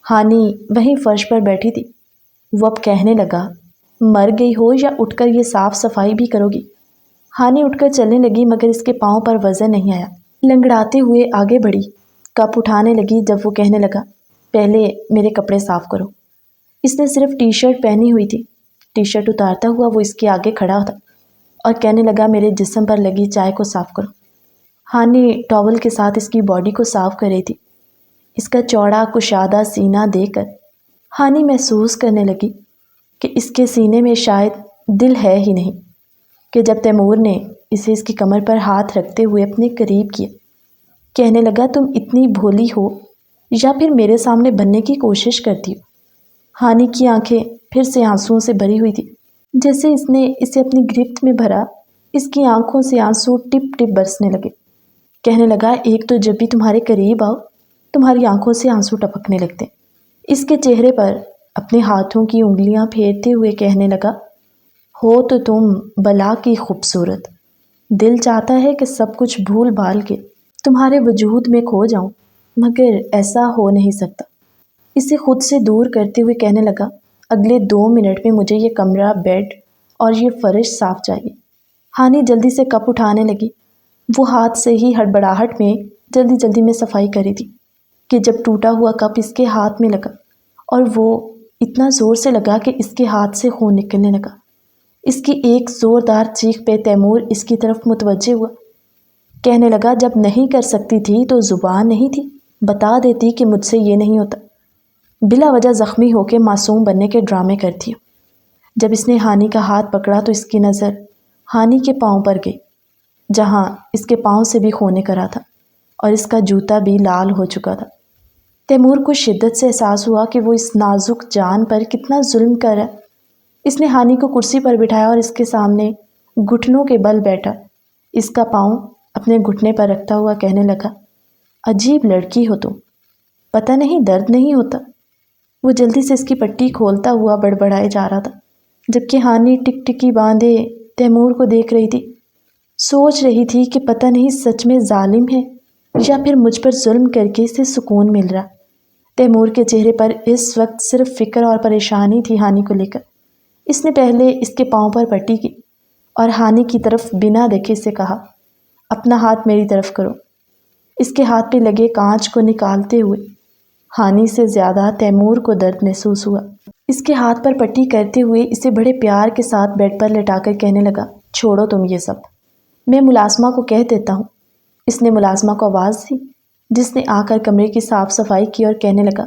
ہانی وہیں فرش پر بیٹھی تھی۔ وہ اب کہنے لگا، مر گئی ہو یا اٹھ کر یہ صاف صفائی بھی کرو گی؟ ہانی اٹھ کر چلنے لگی مگر اس کے پاؤں پر وزن نہیں آیا۔ لنگڑاتے ہوئے آگے بڑھی، کپ اٹھانے لگی جب وہ کہنے لگا، پہلے میرے کپڑے صاف کرو۔ اس نے صرف ٹی شرٹ پہنی ہوئی تھی۔ ٹی شرٹ اتارتا ہوا وہ اس کے آگے کھڑا تھا اور کہنے لگا، میرے جسم پر لگی چائے کو صاف کرو۔ ہانی ٹاول کے ساتھ اس کی باڈی کو صاف کر رہی تھی۔ اس کا چوڑا کشادہ سینہ دیکھ کر ہانی محسوس کرنے لگی کہ اس کے سینے میں شاید دل ہے ہی نہیں، کہ جب تیمور نے اسے اس کی کمر پر ہاتھ رکھتے ہوئے اپنے قریب کیا، کہنے لگا، تم اتنی بھولی ہو یا پھر میرے سامنے بننے کی کوشش کرتی ہو؟ ہانی کی آنکھیں پھر سے آنسوؤں سے بھری ہوئی تھی۔ جیسے اس نے اسے اپنی گرفت میں بھرا، اس کی آنکھوں سے آنسو ٹپ ٹپ برسنے لگے۔ کہنے لگا، ایک تو جب بھی تمہارے قریب آؤ تمہاری آنکھوں سے آنسو ٹپکنے لگتے۔ اس کے چہرے پر اپنے ہاتھوں کی انگلیاں پھیرتے ہوئے کہنے لگا، ہو تو تم بلا کی خوبصورت، دل چاہتا ہے کہ سب کچھ بھول بھال کے تمہارے وجود میں کھو جاؤں، مگر ایسا ہو نہیں سکتا۔ اسے خود سے دور کرتے ہوئے کہنے لگا، اگلے 2 منٹ میں مجھے یہ کمرہ، بیڈ اور یہ فرش صاف چاہیے۔ ہانی جلدی سے کپ اٹھانے لگی۔ وہ ہاتھ سے ہی ہڑبڑاہٹ میں جلدی جلدی میں صفائی کری تھی کہ جب ٹوٹا ہوا کپ اس کے ہاتھ میں لگا اور وہ اتنا زور سے لگا کہ اس کے ہاتھ سے خون نکلنے لگا۔ اس کی ایک زوردار چیخ پہ تیمور اس کی طرف متوجہ ہوا، کہنے لگا، جب نہیں کر سکتی تھی تو زبان نہیں تھی، بتا دیتی کہ مجھ سے یہ نہیں ہوتا، بلا وجہ زخمی ہو کے معصوم بننے کے ڈرامے کرتی ہوں۔ جب اس نے ہانی کا ہاتھ پکڑا تو اس کی نظر ہانی کے پاؤں پر گئی، جہاں اس کے پاؤں سے بھی خون کرا تھا اور اس کا جوتا بھی لال ہو چکا تھا۔ تیمور کو شدت سے احساس ہوا کہ وہ اس نازک جان پر کتنا ظلم کر رہا ہے۔ اس نے ہانی کو کرسی پر بٹھایا اور اس کے سامنے گھٹنوں کے بل بیٹھا، اس کا پاؤں اپنے گھٹنے پر رکھتا ہوا کہنے لگا، عجیب لڑکی ہو تم، پتہ نہیں درد نہیں ہوتا۔ وہ جلدی سے اس کی پٹی کھولتا ہوا بڑبڑائے جا رہا تھا، جبکہ ہانی ٹک ٹکی باندھے تیمور کو دیکھ رہی تھی، سوچ رہی تھی کہ پتہ نہیں سچ میں ظالم ہے یا پھر مجھ پر ظلم کر کے اسے سکون مل رہا۔ تیمور کے چہرے پر اس وقت صرف فکر اور پریشانی تھی ہانی کو لے کر۔ اس نے پہلے اس کے پاؤں پر پٹی کی اور ہانی کی طرف بنا دیکھے سے کہا، اپنا ہاتھ میری طرف کرو۔ اس کے ہاتھ پہ لگے کانچ کو نکالتے ہوئے ہانی سے زیادہ تیمور کو درد محسوس ہوا۔ اس کے ہاتھ پر پٹی کرتے ہوئے اسے بڑے پیار کے ساتھ بیڈ پر لٹا کر کہنے لگا، چھوڑو تم یہ سب، میں ملازمہ کو کہہ دیتا ہوں۔ اس نے ملازمہ کو آواز دی، جس نے آ کر کمرے کی صاف صفائی کی اور کہنے لگا،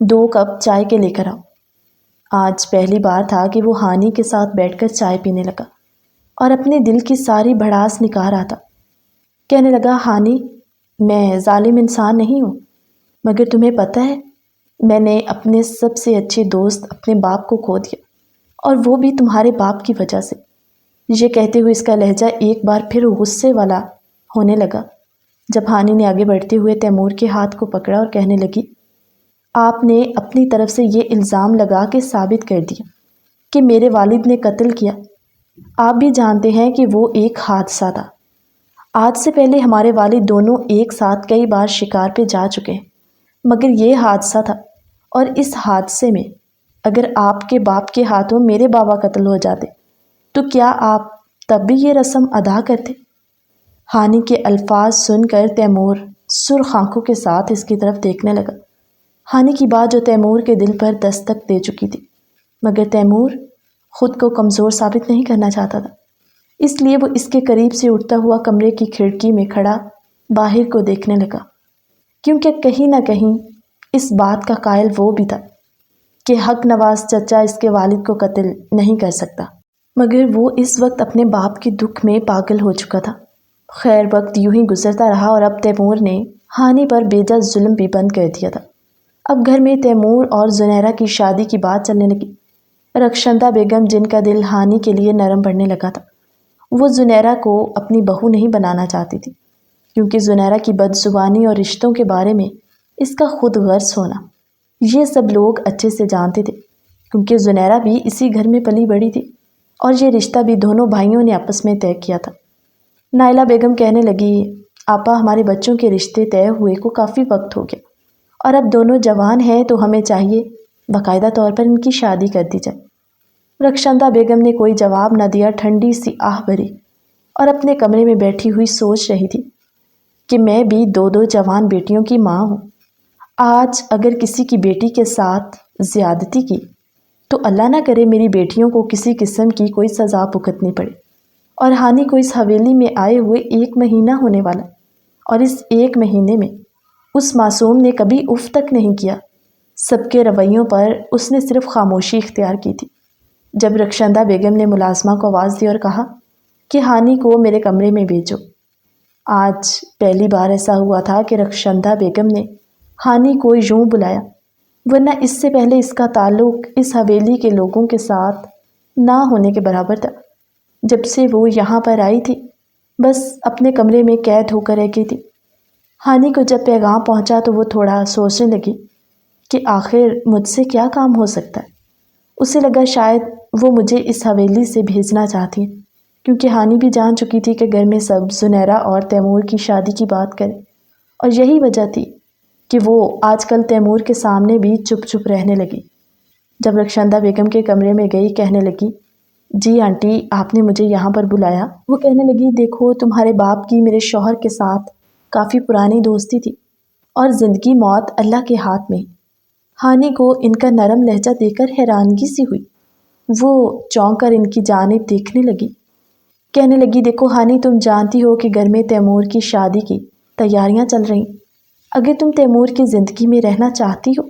2 کپ چائے کے لے کر آؤ۔ آج پہلی بار تھا کہ وہ ہانی کے ساتھ بیٹھ کر چائے پینے لگا اور اپنے دل کی ساری بھڑاس نکال رہا تھا۔ کہنے لگا، ہانی، میں ظالم انسان نہیں ہوں، مگر تمہیں پتہ ہے میں نے اپنے سب سے اچھے دوست اپنے باپ کو کھو دیا، اور وہ بھی تمہارے باپ کی وجہ سے۔ یہ کہتے ہوئے اس کا لہجہ ایک بار پھر غصے والا ہونے لگا۔ جب ہانی نے آگے بڑھتے ہوئے تیمور کے ہاتھ کو پکڑا اور کہنے لگی، آپ نے اپنی طرف سے یہ الزام لگا کے ثابت کر دیا کہ میرے والد نے قتل کیا۔ آپ بھی جانتے ہیں کہ وہ ایک حادثہ تھا۔ آج سے پہلے ہمارے والد دونوں ایک ساتھ کئی بار شکار پہ جا چکے ہیں، مگر یہ حادثہ تھا، اور اس حادثے میں اگر آپ کے باپ کے ہاتھوں میرے بابا قتل ہو جاتے تو کیا آپ تب بھی یہ رسم ادا کرتے؟ ہانی کے الفاظ سن کر تیمور سرخ آنکھوں کے ساتھ اس کی طرف دیکھنے لگا۔ ہانی کی بات جو تیمور کے دل پر دستک دے چکی تھی، مگر تیمور خود کو کمزور ثابت نہیں کرنا چاہتا تھا، اس لیے وہ اس کے قریب سے اٹھتا ہوا کمرے کی کھڑکی میں کھڑا باہر کو دیکھنے لگا، کیونکہ کہیں نہ کہیں اس بات کا قائل وہ بھی تھا کہ حق نواز چچا اس کے والد کو قتل نہیں کر سکتا، مگر وہ اس وقت اپنے باپ کے دکھ میں پاگل ہو چکا تھا۔ خیر وقت یوں ہی گزرتا رہا اور اب تیمور نے ہانی پر بیجا ظلم بھی بند کر دیا تھا۔ اب گھر میں تیمور اور زنیرہ کی شادی کی بات چلنے لگی۔ رخشندہ بیگم، جن کا دل ہانی کے لیے نرم پڑنے لگا تھا، وہ زنیرہ کو اپنی بہو نہیں بنانا چاہتی تھی، کیونکہ زنیرہ کی بدزبانی اور رشتوں کے بارے میں اس کا خود غرض ہونا یہ سب لوگ اچھے سے جانتے تھے، کیونکہ زنیرہ بھی اسی گھر میں پلی بڑی تھی اور یہ رشتہ بھی دونوں بھائیوں نے آپس میں طے کیا تھا۔ نائلہ بیگم کہنے لگی، آپا ہمارے بچوں کے رشتے طے ہوئے کو کافی وقت ہو گیا، اور اب دونوں جوان ہیں تو ہمیں چاہیے باقاعدہ طور پر ان کی شادی کر دی جائے۔ رخشندہ بیگم نے کوئی جواب نہ دیا، ٹھنڈی سی آہ بھری اور اپنے کمرے میں بیٹھی ہوئی سوچ رہی تھی کہ میں بھی دو جوان بیٹیوں کی ماں ہوں۔ آج اگر کسی کی بیٹی کے ساتھ زیادتی کی تو اللہ نہ کرے میری بیٹیوں کو کسی قسم کی کوئی سزا بھگتنی پڑے۔ اور ہانی کو اس حویلی میں آئے ہوئے 1 مہینہ ہونے والا، اور اس 1 مہینے میں اس معصوم نے کبھی اف تک نہیں کیا۔ سب کے رویوں پر اس نے صرف خاموشی اختیار کی تھی۔ جب رخشندہ بیگم نے ملازمہ کو آواز دی اور کہا کہ ہانی کو میرے کمرے میں بھیجو، آج پہلی بار ایسا ہوا تھا کہ رخشندہ بیگم نے ہانی کو یوں بلایا، ورنہ اس سے پہلے اس کا تعلق اس حویلی کے لوگوں کے ساتھ نہ ہونے کے برابر تھا۔ جب سے وہ یہاں پر آئی تھی بس اپنے کمرے میں قید ہو کر رہ گئی تھی۔ ہانی کو جب پیغام پہنچا تو وہ تھوڑا سوچنے لگی کہ آخر مجھ سے کیا کام ہو سکتا ہے۔ اسے لگا شاید وہ مجھے اس حویلی سے بھیجنا چاہتی ہیں، کیونکہ ہانی بھی جان چکی تھی کہ گھر میں سب زنیرہ اور تیمور کی شادی کی بات کریں، اور یہی وجہ تھی کہ وہ آج کل تیمور کے سامنے بھی چپ چپ رہنے لگی۔ جب رخشندہ بیگم کے کمرے میں گئی، کہنے لگی، جی آنٹی آپ نے مجھے یہاں پر بلایا؟ وہ کہنے لگی، دیکھو تمہارے باپ کی میرے شوہر کے ساتھ کافی پرانی دوستی تھی، اور زندگی موت اللہ کے ہاتھ میں۔ ہانی کو ان کا نرم لہجہ دیکھ کر حیرانگی سی ہوئی، وہ چونک کر ان کی جانب دیکھنے لگی۔ کہنے لگی، دیکھو ہانی تم جانتی ہو کہ گھر میں تیمور کی شادی کی تیاریاں چل رہی، اگر تم تیمور کی زندگی میں رہنا چاہتی ہو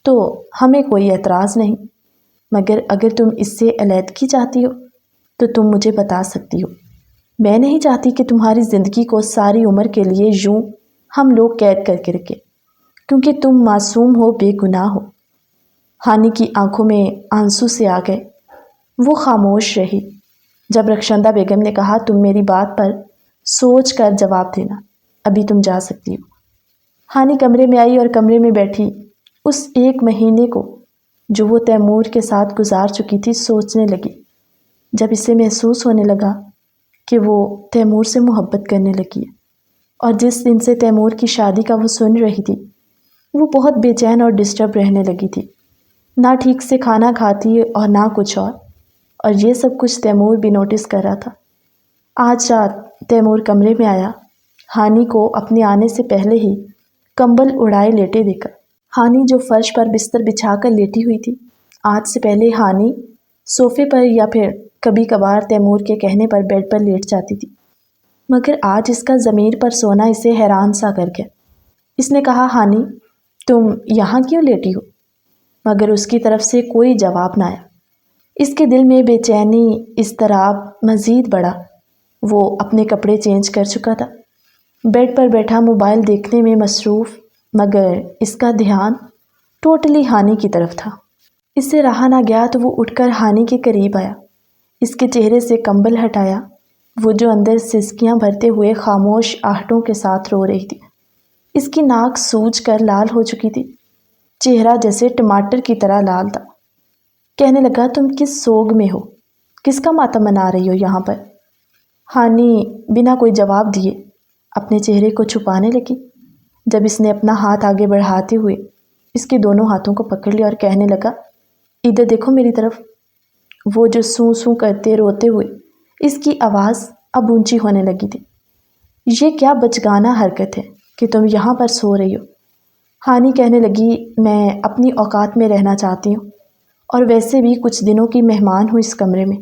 تو ہمیں کوئی اعتراض نہیں، مگر اگر تم اس سے علیحدگی چاہتی ہو تو تم مجھے بتا سکتی ہو۔ میں نہیں چاہتی کہ تمہاری زندگی کو ساری عمر کے لیے یوں ہم لوگ قید کر کے رکھیں، کیونکہ تم معصوم ہو، بے گناہ ہو۔ ہانی کی آنکھوں میں آنسو سے آ گئے، وہ خاموش رہی۔ جب رخشندہ بیگم نے کہا، تم میری بات پر سوچ کر جواب دینا، ابھی تم جا سکتی ہو۔ ہانی کمرے میں آئی اور کمرے میں بیٹھی اس 1 مہینے کو جو وہ تیمور کے ساتھ گزار چکی تھی سوچنے لگی۔ جب اسے محسوس ہونے لگا کہ وہ تیمور سے محبت کرنے لگی ہے، اور جس دن سے تیمور کی شادی کا وہ سن رہی تھی وہ بہت بے چین اور ڈسٹرب رہنے لگی تھی، نہ ٹھیک سے کھانا کھاتی اور نہ کچھ اور یہ سب کچھ تیمور بھی نوٹس کر رہا تھا۔ آج رات تیمور کمرے میں آیا، ہانی کو اپنے آنے سے پہلے ہی کمبل اڑائے لیٹے دیکھا۔ ہانی جو فرش پر بستر بچھا کر لیٹی ہوئی تھی، آج سے پہلے ہانی صوفے پر یا پھر کبھی کبھار تیمور کے کہنے پر بیڈ پر لیٹ جاتی تھی، مگر آج اس کا ضمیر پر سونا اسے حیران سا کر گیا۔ اس نے کہا، ہانی تم یہاں کیوں لیٹی ہو؟ مگر اس کی طرف سے کوئی جواب نہ آیا۔ اس کے دل میں بے چینی، اضطراب مزید بڑھا۔ وہ اپنے کپڑے چینج کر چکا تھا، بیڈ پر بیٹھا موبائل دیکھنے میں مصروف، مگر اس کا دھیان ٹوٹلی ہانی کی طرف تھا۔ اس سے رہا نہ گیا تو وہ اٹھ کر ہانی کے قریب آیا، اس کے چہرے سے کمبل ہٹایا، وہ جو اندر سسکیاں بھرتے ہوئے خاموش آہٹوں کے ساتھ رو رہی تھی۔ اس کی ناک سوج کر لال ہو چکی تھی، چہرہ جیسے ٹماٹر کی طرح لال تھا۔ کہنے لگا، تم کس سوگ میں ہو؟ کس کا ماتم منا رہی ہو یہاں پر؟ ہانی بنا کوئی جواب دیے اپنے چہرے کو چھپانے لگی۔ جب اس نے اپنا ہاتھ آگے بڑھاتے ہوئے اس کے دونوں ہاتھوں کو پکڑ لیا اور کہنے لگا، ادھر دیکھو میری طرف، وہ جو سوں سوں کرتے روتے ہوئے اس کی آواز اب اونچی ہونے لگی تھی۔ یہ کیا بچگانہ حرکت ہے کہ تم یہاں پر سو رہی ہو؟ ہانی کہنے لگی، میں اپنی اوقات میں رہنا چاہتی ہوں اور ویسے بھی کچھ دنوں کی مہمان ہوں اس کمرے میں۔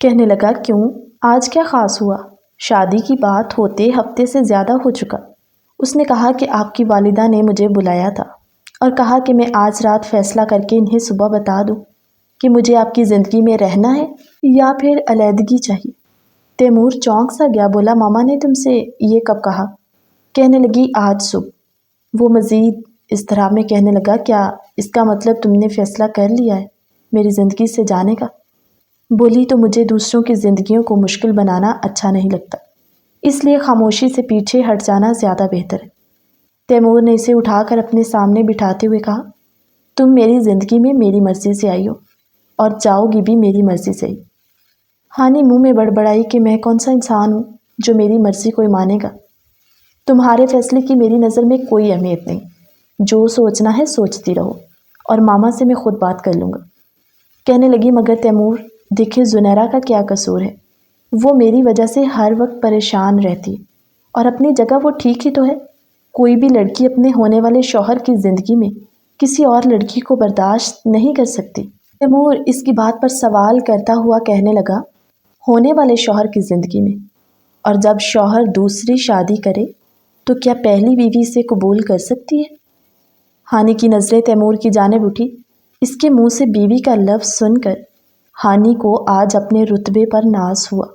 کہنے لگا، کیوں؟ آج کیا خاص ہوا؟ شادی کی بات ہوتے ہفتے سے زیادہ ہو چکا۔ اس نے کہا کہ آپ کی والدہ نے مجھے بلایا تھا اور کہا کہ میں آج رات فیصلہ کر کے انہیں صبح بتا دوں کہ مجھے آپ کی زندگی میں رہنا ہے یا پھر علیحدگی چاہیے۔ تیمور چونک سا گیا، بولا، ماما نے تم سے یہ کب کہا؟ کہنے لگی، آج صبح۔ وہ مزید اضطراب میں کہنے لگا، کیا اس کا مطلب تم نے فیصلہ کر لیا ہے میری زندگی سے جانے کا؟ بولی تو مجھے دوسروں کی زندگیوں کو مشکل بنانا اچھا نہیں لگتا، اس لیے خاموشی سے پیچھے ہٹ جانا زیادہ بہتر ہے۔ تیمور نے اسے اٹھا کر اپنے سامنے بٹھاتے ہوئے کہا، تم میری زندگی میں میری مرضی سے آئی ہو اور جاؤ گی بھی میری مرضی سے ہی۔ ہانی منہ میں بڑبڑائی کہ میں کون سا انسان ہوں جو میری مرضی کوئی مانے گا؟ تمہارے فیصلے کی میری نظر میں کوئی اہمیت نہیں، جو سوچنا ہے سوچتی رہو اور ماما سے میں خود بات کر لوں گا۔ کہنے لگی، مگر تیمور دیکھیں، زنیرہ کا کیا قصور ہے؟ وہ میری وجہ سے ہر وقت پریشان رہتی ہے اور اپنی جگہ وہ ٹھیک ہی تو ہے۔ کوئی بھی لڑکی اپنے ہونے والے شوہر کی زندگی میں کسی اور لڑکی کو برداشت نہیں کر سکتی۔ تیمور اس کی بات پر سوال کرتا ہوا کہنے لگا، ہونے والے شوہر کی زندگی میں؟ اور جب شوہر دوسری شادی کرے تو کیا پہلی بیوی سے قبول کر سکتی ہے؟ ہانی کی نظریں تیمور کی جانب اٹھی۔ اس کے منہ سے بیوی کا لفظ سن کر ہانی کو آج اپنے رتبے پر ناز ہوا۔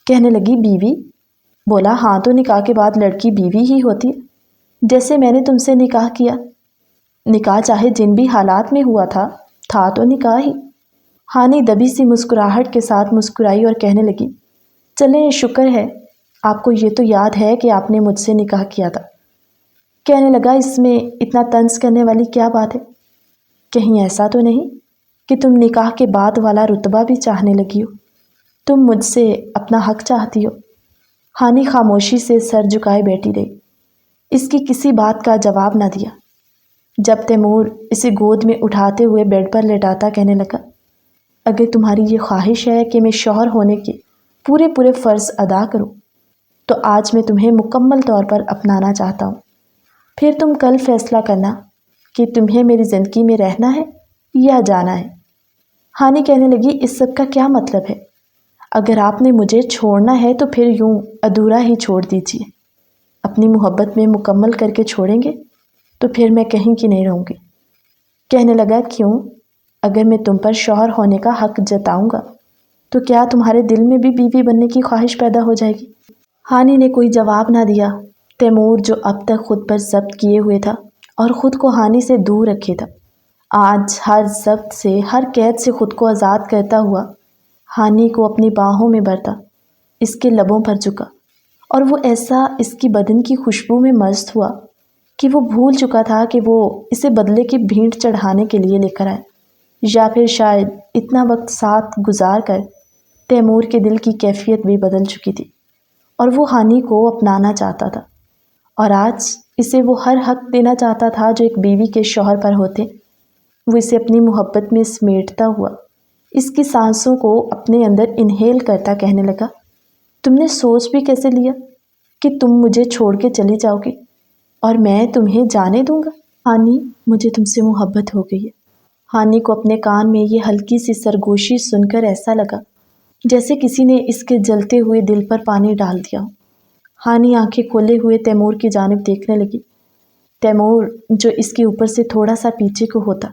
کہنے لگی، بیوی؟ بولا، ہاں تو نکاح کے بعد لڑکی بیوی ہی ہوتی ہے، جیسے میں نے تم سے نکاح کیا۔ نکاح چاہے جن بھی حالات میں ہوا تھا تو نکاح ہی۔ ہانی دبی سی مسکراہٹ کے ساتھ مسکرائی اور کہنے لگی، چلیں، شکر ہے آپ کو یہ تو یاد ہے کہ آپ نے مجھ سے نکاح کیا تھا۔ کہنے لگا، اس میں اتنا طنز کرنے والی کیا بات ہے؟ کہیں ایسا تو نہیں کہ تم نکاح کے بعد والا رتبہ بھی چاہنے لگی ہو؟ تم مجھ سے اپنا حق چاہتی ہو؟ ہانی خاموشی سے سر جھکائے بیٹھی رہی، اس کی کسی بات کا جواب نہ دیا۔ جب تیمور اسے گود میں اٹھاتے ہوئے بیڈ پر لٹاتا کہنے لگا، اگر تمہاری یہ خواہش ہے کہ میں شوہر ہونے کے پورے فرض ادا کروں تو آج میں تمہیں مکمل طور پر اپنانا چاہتا ہوں، پھر تم کل فیصلہ کرنا کہ تمہیں میری زندگی میں رہنا ہے یا جانا ہے۔ ہانی کہنے لگی، اس سب کا کیا مطلب ہے؟ اگر آپ نے مجھے چھوڑنا ہے تو پھر یوں ادھورا ہی چھوڑ دیجیے، اپنی محبت میں مکمل کر کے چھوڑیں گے تو پھر میں کہیں کی نہیں رہوں گی۔ کہنے لگا، کیوں؟ اگر میں تم پر شوہر ہونے کا حق جتاؤں گا تو کیا تمہارے دل میں بھی بیوی بننے کی خواہش پیدا ہو جائے گی؟ ہانی نے کوئی جواب نہ دیا۔ تیمور جو اب تک خود پر ضبط کیے ہوئے تھا اور خود کو ہانی سے دور رکھے تھا، آج ہر ضبط سے، ہر قید سے خود کو آزاد کرتا ہوا ہانی کو اپنی باہوں میں بھرتا، اس کے لبوں پر جھکا اور وہ ایسا اس کی بدن کی خوشبو میں مست ہوا کہ وہ بھول چکا تھا کہ وہ اسے بدلے کی بھینٹ چڑھانے کے لیے لے کر آئے، یا پھر شاید اتنا وقت ساتھ گزار کر تیمور کے دل کی کیفیت بھی بدل چکی تھی اور وہ ہانی کو اپنانا چاہتا تھا، اور آج اسے وہ ہر حق دینا چاہتا تھا جو ایک بیوی کے شوہر پر ہوتے۔ وہ اسے اپنی محبت میں سمیٹتا ہوا اس کی سانسوں کو اپنے اندر انہیل کرتا کہنے لگا، تم نے سوچ بھی کیسے لیا کہ تم مجھے چھوڑ کے چلی جاؤ گی اور میں تمہیں جانے دوں گا؟ ہانی، مجھے تم سے محبت ہو گئی ہے۔ ہانی کو اپنے کان میں یہ ہلکی سی سرگوشی سن کر ایسا لگا جیسے کسی نے اس کے جلتے ہوئے دل پر پانی ڈال دیا ہو۔ ہانی آنکھیں کھولے ہوئے تیمور کی جانب دیکھنے لگی۔ تیمور جو اس کے اوپر سے تھوڑا سا پیچھے کو ہوتا،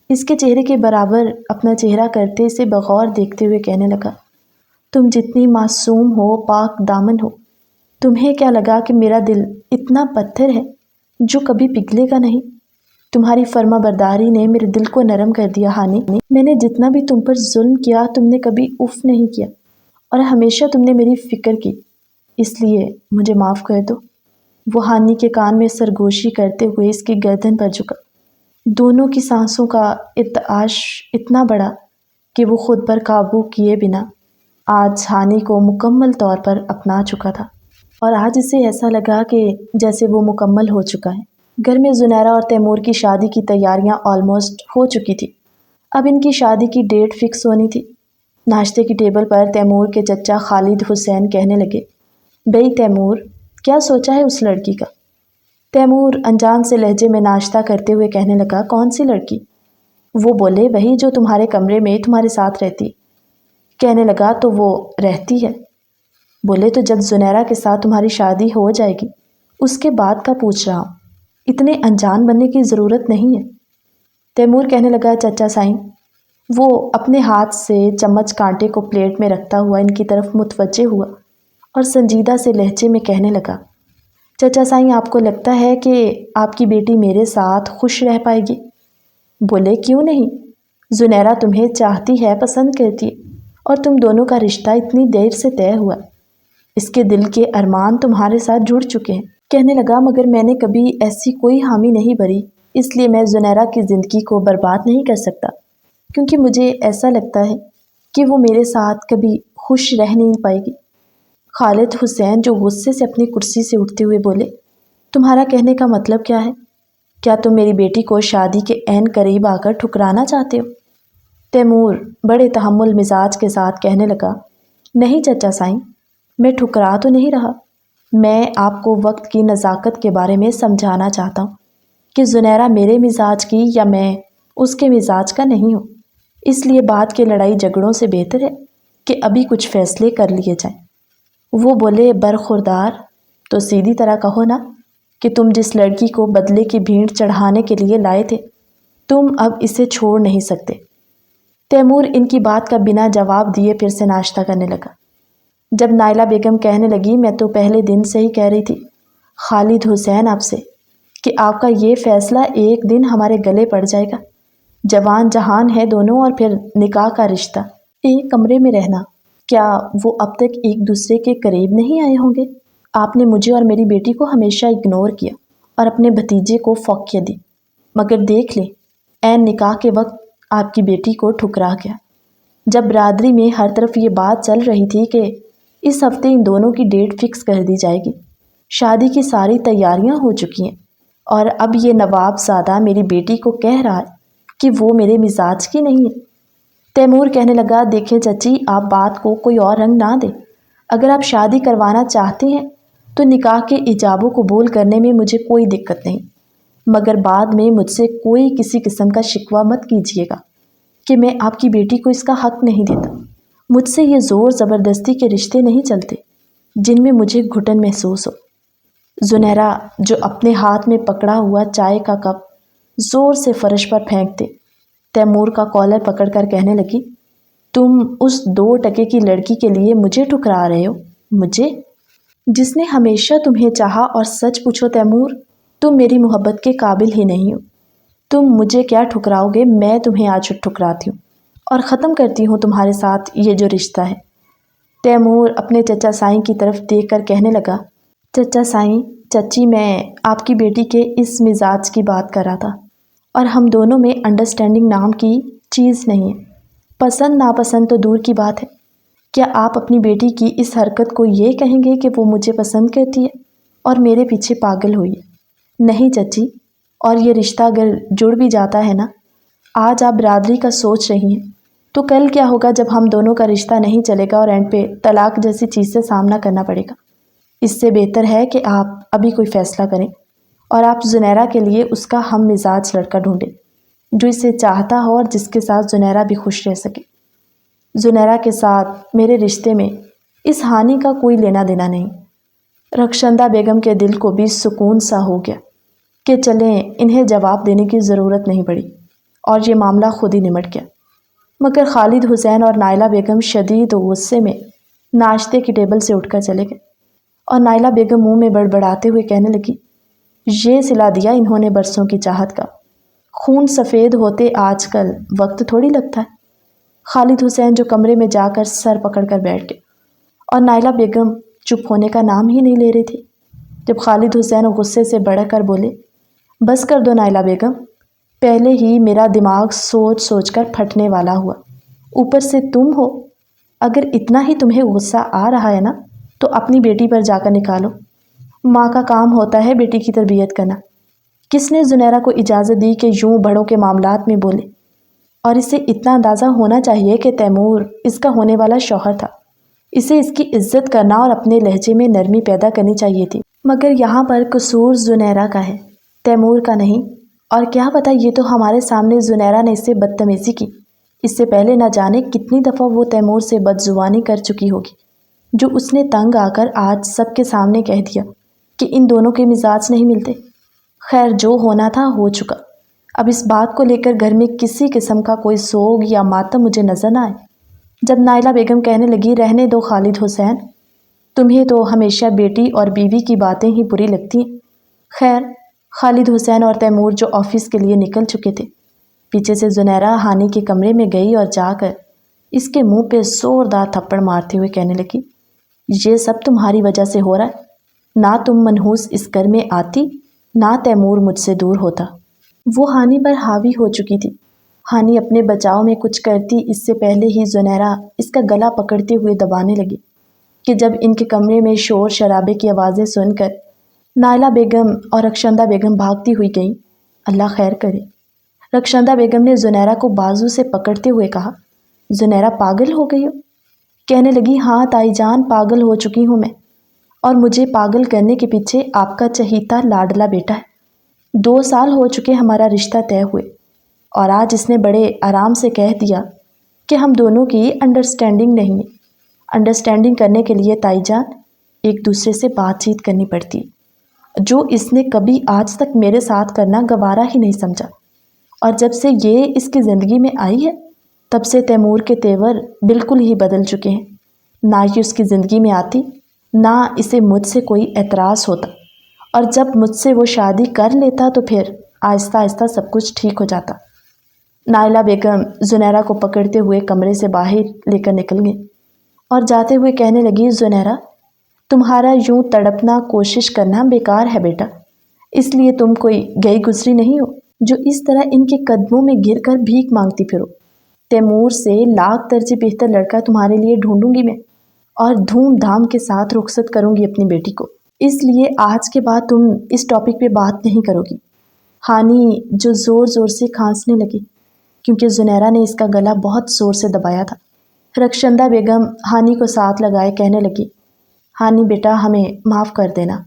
اس کے چہرے کے برابر اپنا چہرہ کرتے اسے بغور دیکھتے ہوئے کہنے لگا، تم جتنی معصوم ہو، پاک دامن ہو، تمہیں کیا لگا کہ میرا دل اتنا پتھر ہے جو کبھی پگھلے گا نہیں؟ تمہاری فرما برداری نے میرے دل کو نرم کر دیا ہانی۔ میں نے جتنا بھی تم پر ظلم کیا تم نے کبھی اف نہیں کیا اور ہمیشہ تم نے میری فکر کی، اس لیے مجھے معاف کر دو۔ وہ ہانی کے کان میں سرگوشی کرتے ہوئے اس کی گردن پر جھکا۔ دونوں کی سانسوں کا ارتعاش اتنا بڑا کہ وہ خود پر قابو کیے بنا آج ہانی کو مکمل طور پر اپنا چکا تھا، اور آج اسے ایسا لگا کہ جیسے وہ مکمل ہو چکا ہے۔ گھر میں زنیرہ اور تیمور کی شادی کی تیاریاں آلموسٹ ہو چکی تھی۔ اب ان کی شادی کی ڈیٹ فکس ہونی تھی۔ ناشتے کی ٹیبل پر تیمور کے چچا خالد حسین کہنے لگے، بھئی تیمور، کیا سوچا ہے اس لڑکی کا؟ تیمور انجان سے لہجے میں ناشتہ کرتے ہوئے کہنے لگا، کون سی لڑکی؟ وہ بولے، وہی جو تمہارے کمرے میں تمہارے ساتھ رہتی۔ کہنے لگا، تو وہ رہتی ہے؟ بولے، تو جب زنیرہ کے ساتھ تمہاری شادی ہو جائے گی اس کے بعد کا پوچھ رہا ہوں، اتنے انجان بننے کی ضرورت نہیں ہے۔ تیمور کہنے لگا، چچا سائیں۔ وہ اپنے ہاتھ سے چمچ کانٹے کو پلیٹ میں رکھتا ہوا ان کی طرف متوجہ ہوا اور سنجیدہ سے لہجے میں کہنے لگا، چچا سائیں، آپ کو لگتا ہے کہ آپ کی بیٹی میرے ساتھ خوش رہ پائے گی؟ بولے، کیوں نہیں؟ زنیرہ تمہیں چاہتی ہے، پسند کرتی ہے، اور تم دونوں کا رشتہ اتنی دیر سے طے ہوا۔ اس کے دل کے ارمان تمہارے ساتھ جڑ چکے ہیں۔ کہنے لگا، مگر میں نے کبھی ایسی کوئی حامی نہیں بھری، اس لیے میں زنیرہ کی زندگی کو برباد نہیں کر سکتا، کیونکہ مجھے ایسا لگتا ہے کہ وہ میرے ساتھ کبھی خوش رہ نہیں پائے گی۔ خالد حسین جو غصے سے اپنی کرسی سے اٹھتے ہوئے بولے، تمہارا کہنے کا مطلب کیا ہے؟ کیا تم میری بیٹی کو شادی کے عین قریب آ کر ٹھکرانا چاہتے ہو؟ تیمور بڑے تحمل مزاج کے ساتھ کہنے لگا، نہیں چچا سائیں، میں ٹھکرا تو نہیں رہا، میں آپ کو وقت کی نزاکت کے بارے میں سمجھانا چاہتا ہوں کہ زنیرہ میرے مزاج کی یا میں اس کے مزاج کا نہیں ہوں، اس لیے بعد کے لڑائی جھگڑوں سے بہتر ہے کہ ابھی کچھ فیصلے کر لیے جائیں۔ وہ بولے، برخوردار، تو سیدھی طرح کہو نا کہ تم جس لڑکی کو بدلے کی بھیڑ چڑھانے کے لیے لائے تھے تم اب اسے چھوڑ نہیں سکتے۔ تیمور ان کی بات کا بنا جواب دیے پھر سے ناشتہ کرنے لگا۔ جب نائلہ بیگم کہنے لگی، میں تو پہلے دن سے ہی کہہ رہی تھی خالد حسین آپ سے کہ آپ کا یہ فیصلہ ایک دن ہمارے گلے پڑ جائے گا۔ جوان جہان ہے دونوں، اور پھر نکاح کا رشتہ، ایک کمرے میں رہنا، کیا وہ اب تک ایک دوسرے کے قریب نہیں آئے ہوں گے؟ آپ نے مجھے اور میری بیٹی کو ہمیشہ اگنور کیا اور اپنے بھتیجے کو فوقیت دی، مگر دیکھ لیں عین نکاح کے وقت آپ کی بیٹی کو ٹھکرا گیا۔ جب برادری میں ہر طرف یہ بات چل رہی تھی کہ اس ہفتے ان دونوں کی ڈیٹ فکس کر دی جائے گی، شادی کی ساری تیاریاں ہو چکی ہیں، اور اب یہ نواب زادہ میری بیٹی کو کہہ رہا ہے کہ وہ میرے مزاج کی نہیں ہے۔ تیمور کہنے لگا، دیکھیں چچی، آپ بات کو کوئی اور رنگ نہ دیں۔ اگر آپ شادی کروانا چاہتے ہیں تو نکاح کے ایجاب و قبول کرنے میں مجھے کوئی دقت نہیں، مگر بعد میں مجھ سے کوئی کسی قسم کا شکوہ مت کیجیے گا کہ میں آپ کی بیٹی کو اس کا حق نہیں دیتا۔ مجھ سے یہ زور زبردستی کے رشتے نہیں چلتے جن میں مجھے گھٹن محسوس ہو۔ زنیرہ جو اپنے ہاتھ میں پکڑا ہوا چائے کا کپ زور سے فرش پر پھینکتے تیمور کا کالر پکڑ کر کہنے لگی، تم اس 2 ٹکے کی لڑکی کے لیے مجھے ٹھکرا رہے ہو؟ مجھے، جس نے ہمیشہ تمہیں چاہا؟ اور سچ پوچھو تیمور، تم میری محبت کے قابل ہی نہیں ہو۔ تم مجھے کیا ٹھکراؤ گے؟ میں تمہیں آج ٹھکراتی ہوں اور ختم کرتی ہوں تمہارے ساتھ یہ جو رشتہ ہے۔ تیمور اپنے چچا سائیں کی طرف دیکھ کر کہنے لگا، چچا سائیں، چچی، میں آپ کی بیٹی کے اس مزاج کی بات کر رہا تھا، اور ہم دونوں میں انڈرسٹینڈنگ نام کی چیز نہیں ہے۔ پسند ناپسند تو دور کی بات ہے، کیا آپ اپنی بیٹی کی اس حرکت کو یہ کہیں گے کہ وہ مجھے پسند کرتی ہے اور میرے پیچھے پاگل ہوئی ہے؟ نہیں چچی، اور یہ رشتہ اگر جڑ بھی جاتا ہے نا، آج آپ برادری کا سوچ رہی ہیں، تو کل کیا ہوگا جب ہم دونوں کا رشتہ نہیں چلے گا اور اینڈ پہ طلاق جیسی چیز سے سامنا کرنا پڑے گا؟ اس سے بہتر ہے کہ آپ ابھی کوئی فیصلہ کریں اور آپ زنیرہ کے لیے اس کا ہم مزاج لڑکا ڈھونڈیں جو اسے چاہتا ہو اور جس کے ساتھ زنیرہ بھی خوش رہ سکے۔ زنیرہ کے ساتھ میرے رشتے میں اس ہانی کا کوئی لینا دینا نہیں۔ رخشندہ بیگم کے دل کو بھی سکون سا ہو گیا کہ چلیں انہیں جواب دینے کی ضرورت نہیں پڑی اور یہ معاملہ خود ہی نمٹ گیا۔ مگر خالد حسین اور نائلہ بیگم شدید غصے میں ناشتے کی ٹیبل سے اٹھ کر چلے گئے، اور نائلہ بیگم منہ میں بڑبڑاتے ہوئے کہنے لگی، یہ صلہ دیا انہوں نے برسوں کی چاہت کا، خون سفید ہوتے آج کل وقت تھوڑی لگتا ہے۔ خالد حسین جو کمرے میں جا کر سر پکڑ کر بیٹھ گئے اور نائلہ بیگم چپ ہونے کا نام ہی نہیں لے رہی تھی۔ جب خالد حسین غصے سے بڑک کر بولے، بس کر دو نائلہ بیگم، پہلے ہی میرا دماغ سوچ سوچ کر پھٹنے والا ہوا، اوپر سے تم ہو۔ اگر اتنا ہی تمہیں غصہ آ رہا ہے نا تو اپنی بیٹی پر جا کر نکالو۔ ماں کا کام ہوتا ہے بیٹی کی تربیت کرنا۔ کس نے زنیرہ کو اجازت دی کہ یوں بڑوں کے معاملات میں بولے؟ اور اسے اتنا اندازہ ہونا چاہیے کہ تیمور اس کا ہونے والا شوہر تھا، اسے اس کی عزت کرنا اور اپنے لہجے میں نرمی پیدا کرنی چاہیے تھی۔ مگر یہاں پر قصور زنیرہ کا ہے، تیمور کا نہیں۔ اور کیا پتہ یہ تو ہمارے سامنے زنیرہ نے اس سے بدتمیزی کی، اس سے پہلے نہ جانے کتنی دفعہ وہ تیمور سے بدزبانی کر چکی ہوگی، جو اس نے تنگ آ کر آج سب کے سامنے کہہ دیا کہ ان دونوں کے مزاج نہیں ملتے۔ خیر جو ہونا تھا ہو چکا، اب اس بات کو لے کر گھر میں کسی قسم کا کوئی سوگ یا ماتم مجھے نظر نہ آئے۔ جب نائلہ بیگم کہنے لگی، رہنے دو خالد حسین، تمہیں تو ہمیشہ بیٹی اور بیوی کی باتیں ہی بری لگتی ہیں۔ خیر خالد حسین اور تیمور جو آفس کے لیے نکل چکے تھے، پیچھے سے زنیرہ ہانی کے کمرے میں گئی اور جا کر اس کے منہ پہ زوردار تھپڑ مارتے ہوئے کہنے لگی، یہ سب تمہاری وجہ سے ہو رہا ہے، نہ تم منحوس اس گھر میں آتی نہ تیمور مجھ سے دور ہوتا۔ وہ ہانی پر حاوی ہو چکی تھی۔ ہانی اپنے بچاؤ میں کچھ کرتی اس سے پہلے ہی زنیرہ اس کا گلا پکڑتے ہوئے دبانے لگی کہ جب ان کے کمرے میں شور شرابے کی آوازیں سن کر نائلہ بیگم اور رخشندہ بیگم بھاگتی ہوئی گئیں۔ اللہ خیر کرے۔ رخشندہ بیگم نے زنیرہ کو بازو سے پکڑتے ہوئے کہا، زنیرہ پاگل ہو گئی ہو؟ کہنے لگی، ہاں تائی جان، پاگل ہو چکی ہوں میں، اور مجھے پاگل کرنے کے پیچھے آپ کا چہیتا لاڈلا بیٹا ہے۔ 2 سال ہو چکے ہمارا رشتہ طے ہوئے، اور آج اس نے بڑے آرام سے کہہ دیا کہ ہم دونوں کی انڈرسٹینڈنگ نہیں ہے۔ انڈرسٹینڈنگ کرنے کے لیے تائی جان ایک دوسرے سے بات چیت کرنی پڑتی، جو اس نے کبھی آج تک میرے ساتھ کرنا گوارا ہی نہیں سمجھا۔ اور جب سے یہ اس کی زندگی میں آئی ہے تب سے تیمور کے تیور بالکل ہی بدل چکے ہیں۔ نہ ہی اس کی زندگی میں آتی، نہ اسے مجھ سے کوئی اعتراض ہوتا، اور جب مجھ سے وہ شادی کر لیتا تو پھر آہستہ آہستہ سب کچھ ٹھیک ہو جاتا۔ نائلہ بیگم زنیرہ کو پکڑتے ہوئے کمرے سے باہر لے کر نکل گئی اور جاتے ہوئے کہنے لگی، زنیرہ تمہارا یوں تڑپنا کوشش کرنا بیکار ہے بیٹا، اس لیے تم کوئی گئی گزری نہیں ہو جو اس طرح ان کے قدموں میں گر کر بھیک مانگتی پھرو۔ تیمور سے لاکھ درجے بہتر لڑکا تمہارے لیے ڈھونڈوں گی میں، اور دھوم دھام کے ساتھ رخصت کروں گی اپنی بیٹی کو۔ اس لیے آج کے بعد تم اس ٹاپک پہ بات نہیں کرو گی۔ ہانی جو زور زور سے کھانسنے لگی کیونکہ زنیرہ نے اس کا گلا بہت زور سے دبایا تھا۔ رخشندہ بیگم ہانی کو ساتھ لگائے کہنے لگی، ہانی بیٹا ہمیں معاف کر دینا،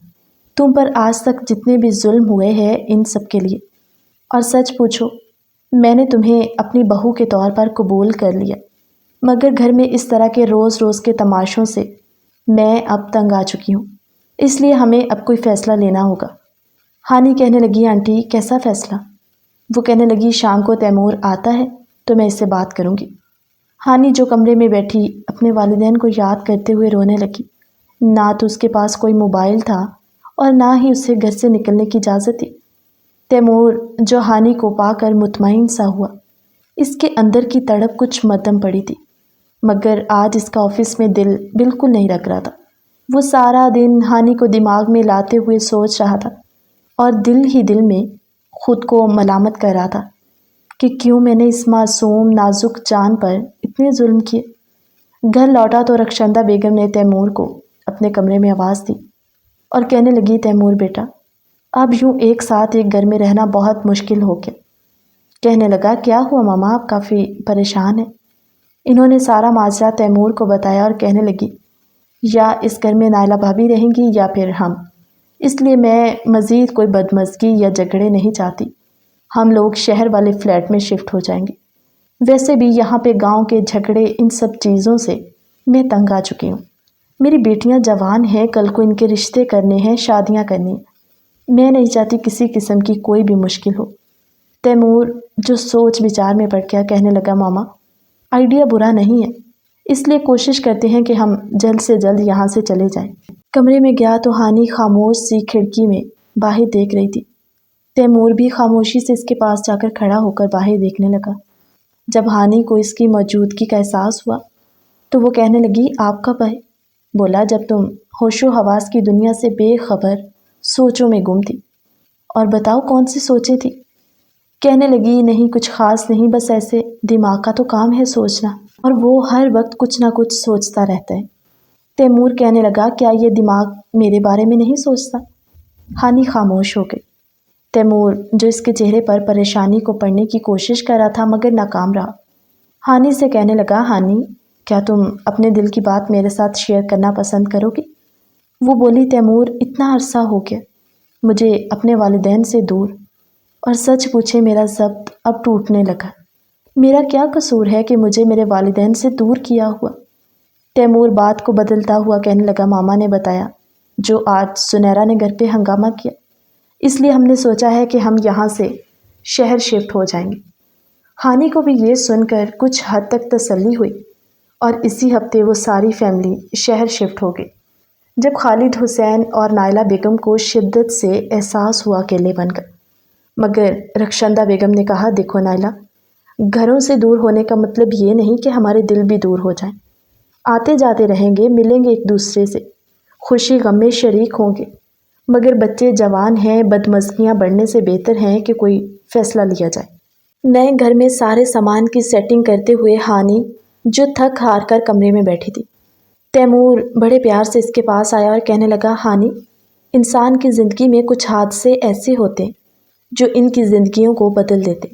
تم پر آج تک جتنے بھی ظلم ہوئے ہیں ان سب کے لیے، اور سچ پوچھو میں نے تمہیں اپنی بہو کے طور پر قبول کر لیا، مگر گھر میں اس طرح کے روز روز کے تماشوں سے میں اب تنگ آ چکی ہوں، اس لیے ہمیں اب کوئی فیصلہ لینا ہوگا۔ ہانی کہنے لگی، آنٹی کیسا فیصلہ؟ وہ کہنے لگی، شام کو تیمور آتا ہے تو میں اس سے بات کروں گی۔ ہانی جو کمرے میں بیٹھی اپنے والدین کو یاد کرتے ہوئے رونے لگی۔ نہ تو اس کے پاس کوئی موبائل تھا اور نہ ہی اسے گھر سے نکلنے کی اجازت تھی۔ تیمور جو ہانی کو پا کر مطمئن سا ہوا، اس کے اندر کی تڑپ کچھ مدھم پڑی تھی، مگر آج اس کا آفس میں دل بالکل نہیں لگ رہا تھا۔ وہ سارا دن ہانی کو دماغ میں لاتے ہوئے سوچ رہا تھا اور دل ہی دل میں خود کو ملامت کر رہا تھا کہ کیوں میں نے اس معصوم نازک جان پر اتنے ظلم کیے۔ گھر لوٹا تو رخشندہ بیگم نے تیمور کو اپنے کمرے میں آواز دی اور کہنے لگی، تیمور بیٹا اب یوں ایک ساتھ ایک گھر میں رہنا بہت مشکل ہو گیا۔ کہنے لگا، کیا ہوا ماما، آپ کافی پریشان ہیں؟ انہوں نے سارا ماجرا تیمور کو بتایا اور کہنے لگی، یا اس گھر میں نائلہ بھابھی رہیں گی یا پھر ہم، اس لیے میں مزید کوئی بدمزگی یا جھگڑے نہیں چاہتی، ہم لوگ شہر والے فلیٹ میں شفٹ ہو جائیں گے۔ ویسے بھی یہاں پہ گاؤں کے جھگڑے ان سب چیزوں سے میں تنگ آ چکی ہوں۔ میری بیٹیاں جوان ہیں، کل کو ان کے رشتے کرنے ہیں، شادیاں کرنی ہیں، میں نہیں چاہتی کسی قسم کی کوئی بھی مشکل ہو۔ تیمور جو سوچ بچار میں پڑ گیا کہنے لگا، ماما آئیڈیا برا نہیں ہے، اس لیے کوشش کرتے ہیں کہ ہم جلد سے جلد یہاں سے چلے جائیں۔ کمرے میں گیا تو ہانی خاموش سی کھڑکی میں باہر دیکھ رہی تھی۔ تیمور بھی خاموشی سے اس کے پاس جا کر کھڑا ہو کر باہر دیکھنے لگا۔ جب ہانی کو اس کی موجودگی کا احساس ہوا تو وہ کہنے لگی، آپ کب آئے؟ بولا، جب تم ہوش و حواس کی دنیا سے بے خبر سوچوں میں گم تھی۔ اور بتاؤ کون سی سوچیں تھی؟ کہنے لگی، نہیں کچھ خاص نہیں، بس ایسے دماغ کا تو کام ہے سوچنا، اور وہ ہر وقت کچھ نہ کچھ سوچتا رہتا ہے۔ تیمور کہنے لگا، کیا یہ دماغ میرے بارے میں نہیں سوچتا؟ ہانی خاموش ہو گئی۔ تیمور جو اس کے چہرے پر پریشانی کو پڑھنے کی کوشش کر رہا تھا مگر ناکام رہا، ہانی سے کہنے لگا، ہانی کیا تم اپنے دل کی بات میرے ساتھ شیئر کرنا پسند کرو گی؟ وہ بولی، تیمور اتنا عرصہ ہو گیا مجھے اپنے والدین سے دور، اور سچ پوچھے میرا ضبط اب ٹوٹنے لگا۔ میرا کیا قصور ہے کہ مجھے میرے والدین سے دور کیا ہوا؟ تیمور بات کو بدلتا ہوا کہنے لگا، ماما نے بتایا جو آج سنیرا نے گھر پہ ہنگامہ کیا، اس لیے ہم نے سوچا ہے کہ ہم یہاں سے شہر شفٹ ہو جائیں گے۔ ہانی کو بھی یہ سن کر کچھ حد تک تسلی ہوئی، اور اسی ہفتے وہ ساری فیملی شہر شفٹ ہو گئی۔ جب خالد حسین اور نائلہ بیگم کو شدت سے احساس ہوا اکیلے بن کر، مگر رخشندہ بیگم نے کہا، دیکھو نائلہ، گھروں سے دور ہونے کا مطلب یہ نہیں کہ ہمارے دل بھی دور ہو جائیں۔ آتے جاتے رہیں گے، ملیں گے ایک دوسرے سے، خوشی غم میں شریک ہوں گے، مگر بچے جوان ہیں، بدمزگیاں بڑھنے سے بہتر ہیں کہ کوئی فیصلہ لیا جائے۔ نئے گھر میں سارے سامان کی سیٹنگ کرتے ہوئے ہانی جو تھک ہار کر کمرے میں بیٹھی تھی، تیمور بڑے پیار سے اس کے پاس آیا اور کہنے لگا، ہانی، انسان کی زندگی میں کچھ حادثے ایسے ہوتے ہیں جو ان کی زندگیوں کو بدل دیتے،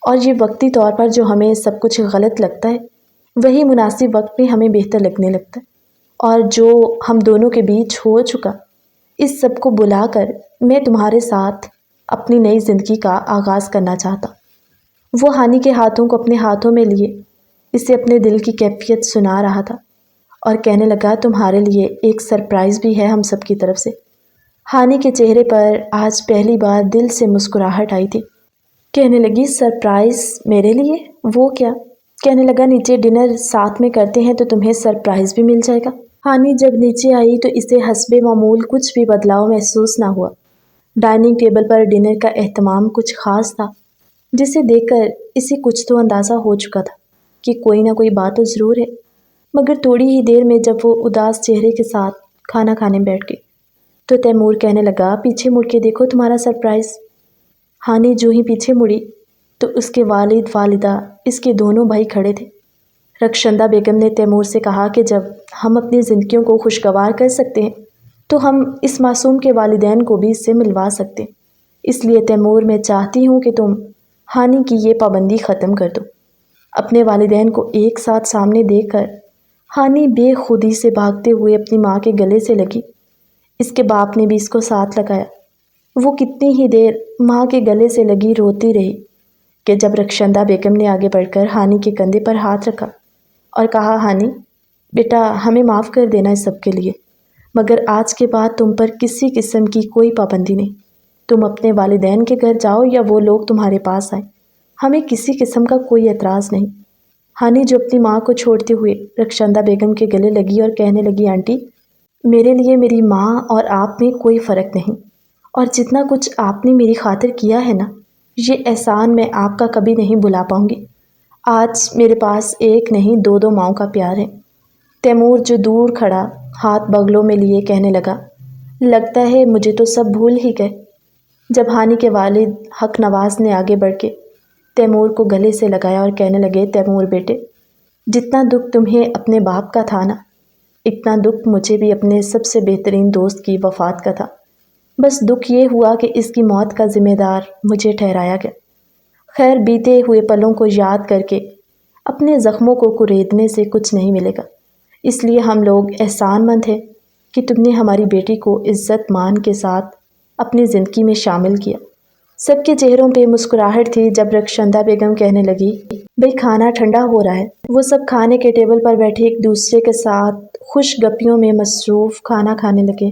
اور یہ وقتی طور پر جو ہمیں سب کچھ غلط لگتا ہے وہی مناسب وقت میں ہمیں بہتر لگنے لگتا ہے، اور جو ہم دونوں کے بیچ ہو چکا، اس سب کو بلا کر میں تمہارے ساتھ اپنی نئی زندگی کا آغاز کرنا چاہتا۔ وہ ہانی کے ہاتھوں کو اپنے ہاتھوں میں لیے اسے اپنے دل کی کیفیت سنا رہا تھا اور کہنے لگا، تمہارے لیے ایک سرپرائز بھی ہے ہم سب کی طرف سے۔ ہانی کے چہرے پر آج پہلی بار دل سے مسکراہٹ آئی تھی۔ کہنے لگی، سرپرائز میرے لیے؟ وہ کیا؟ کہنے لگا، نیچے ڈنر ساتھ میں کرتے ہیں تو تمہیں سرپرائز بھی مل جائے گا۔ ہانی جب نیچے آئی تو اسے حسب معمول کچھ بھی بدلاؤ محسوس نہ ہوا۔ ڈائننگ ٹیبل پر ڈنر کا اہتمام کچھ خاص تھا، جسے دیکھ کر اسے کچھ تو اندازہ ہو چکا تھا کہ کوئی نہ کوئی بات تو ضرور ہے، مگر تھوڑی ہی دیر میں جب وہ اداس چہرے کے ساتھ کھانا کھانے بیٹھ گئی تو تیمور کہنے لگا، پیچھے مڑ کے دیکھو تمہارا سرپرائز۔ ہانی جو ہی پیچھے مڑی تو اس کے والد والدہ اس کے دونوں بھائی کھڑے تھے۔ رخشندہ بیگم نے تیمور سے کہا کہ جب ہم اپنی زندگیوں کو خوشگوار کر سکتے ہیں تو ہم اس معصوم کے والدین کو بھی اس سے ملوا سکتے ہیں، اس لیے تیمور میں چاہتی ہوں کہ تم ہانی کی یہ پابندی ختم کر دو۔ اپنے والدین کو ایک ساتھ سامنے دیکھ کر ہانی بے خودی سے بھاگتے ہوئے اپنی ماں کے گلے سے لگی۔ اس کے باپ نے بھی اس کو ساتھ لگایا۔ وہ کتنی ہی دیر ماں کے گلے سے لگی روتی رہی کہ جب رخشندہ بیگم نے آگے بڑھ کر ہانی کے کندھے پر ہاتھ رکھا اور کہا، ہانی بیٹا، ہمیں معاف کر دینا اس سب کے لیے، مگر آج کے بعد تم پر کسی قسم کی کوئی پابندی نہیں۔ تم اپنے والدین کے گھر جاؤ یا وہ لوگ تمہارے پاس آئیں، ہمیں کسی قسم کا کوئی اعتراض نہیں۔ ہانی جو اپنی ماں کو چھوڑتے ہوئے رخشندہ بیگم کے گلے لگی اور کہنے لگی، آنٹی، میرے لیے میری ماں اور آپ میں کوئی فرق نہیں، اور جتنا کچھ آپ نے میری خاطر کیا ہے نا، یہ احسان میں آپ کا کبھی نہیں بھلا پاؤں گی۔ آج میرے پاس ایک نہیں دو ماؤں کا پیار ہے۔ تیمور جو دور کھڑا ہاتھ بغلوں میں لیے کہنے لگا، لگتا ہے مجھے تو سب بھول ہی گئے۔ جب ہانی کے والد حق نواز نے آگے بڑھ کے تیمور کو گلے سے لگایا اور کہنے لگے، تیمور بیٹے، جتنا دکھ تمہیں اپنے باپ کا تھا نا، اتنا دکھ مجھے بھی اپنے سب سے بہترین دوست کی وفات کا تھا۔ بس دکھ یہ ہوا کہ اس کی موت کا ذمہ دار مجھے ٹھہرایا گیا۔ خیر، بیتے ہوئے پلوں کو یاد کر کے اپنے زخموں کو کریدنے سے کچھ نہیں ملے گا، اس لیے ہم لوگ احسان مند ہیں کہ تم نے ہماری بیٹی کو عزت مان کے ساتھ اپنی زندگی میں شامل کیا۔ سب کے چہروں پہ مسکراہٹ تھی جب رخشندہ بیگم کہنے لگی، بھئی کھانا ٹھنڈا ہو رہا ہے۔ وہ سب کھانے کے ٹیبل پر بیٹھے ایک دوسرے کے ساتھ خوش گپیوں میں مصروف کھانا کھانے لگے۔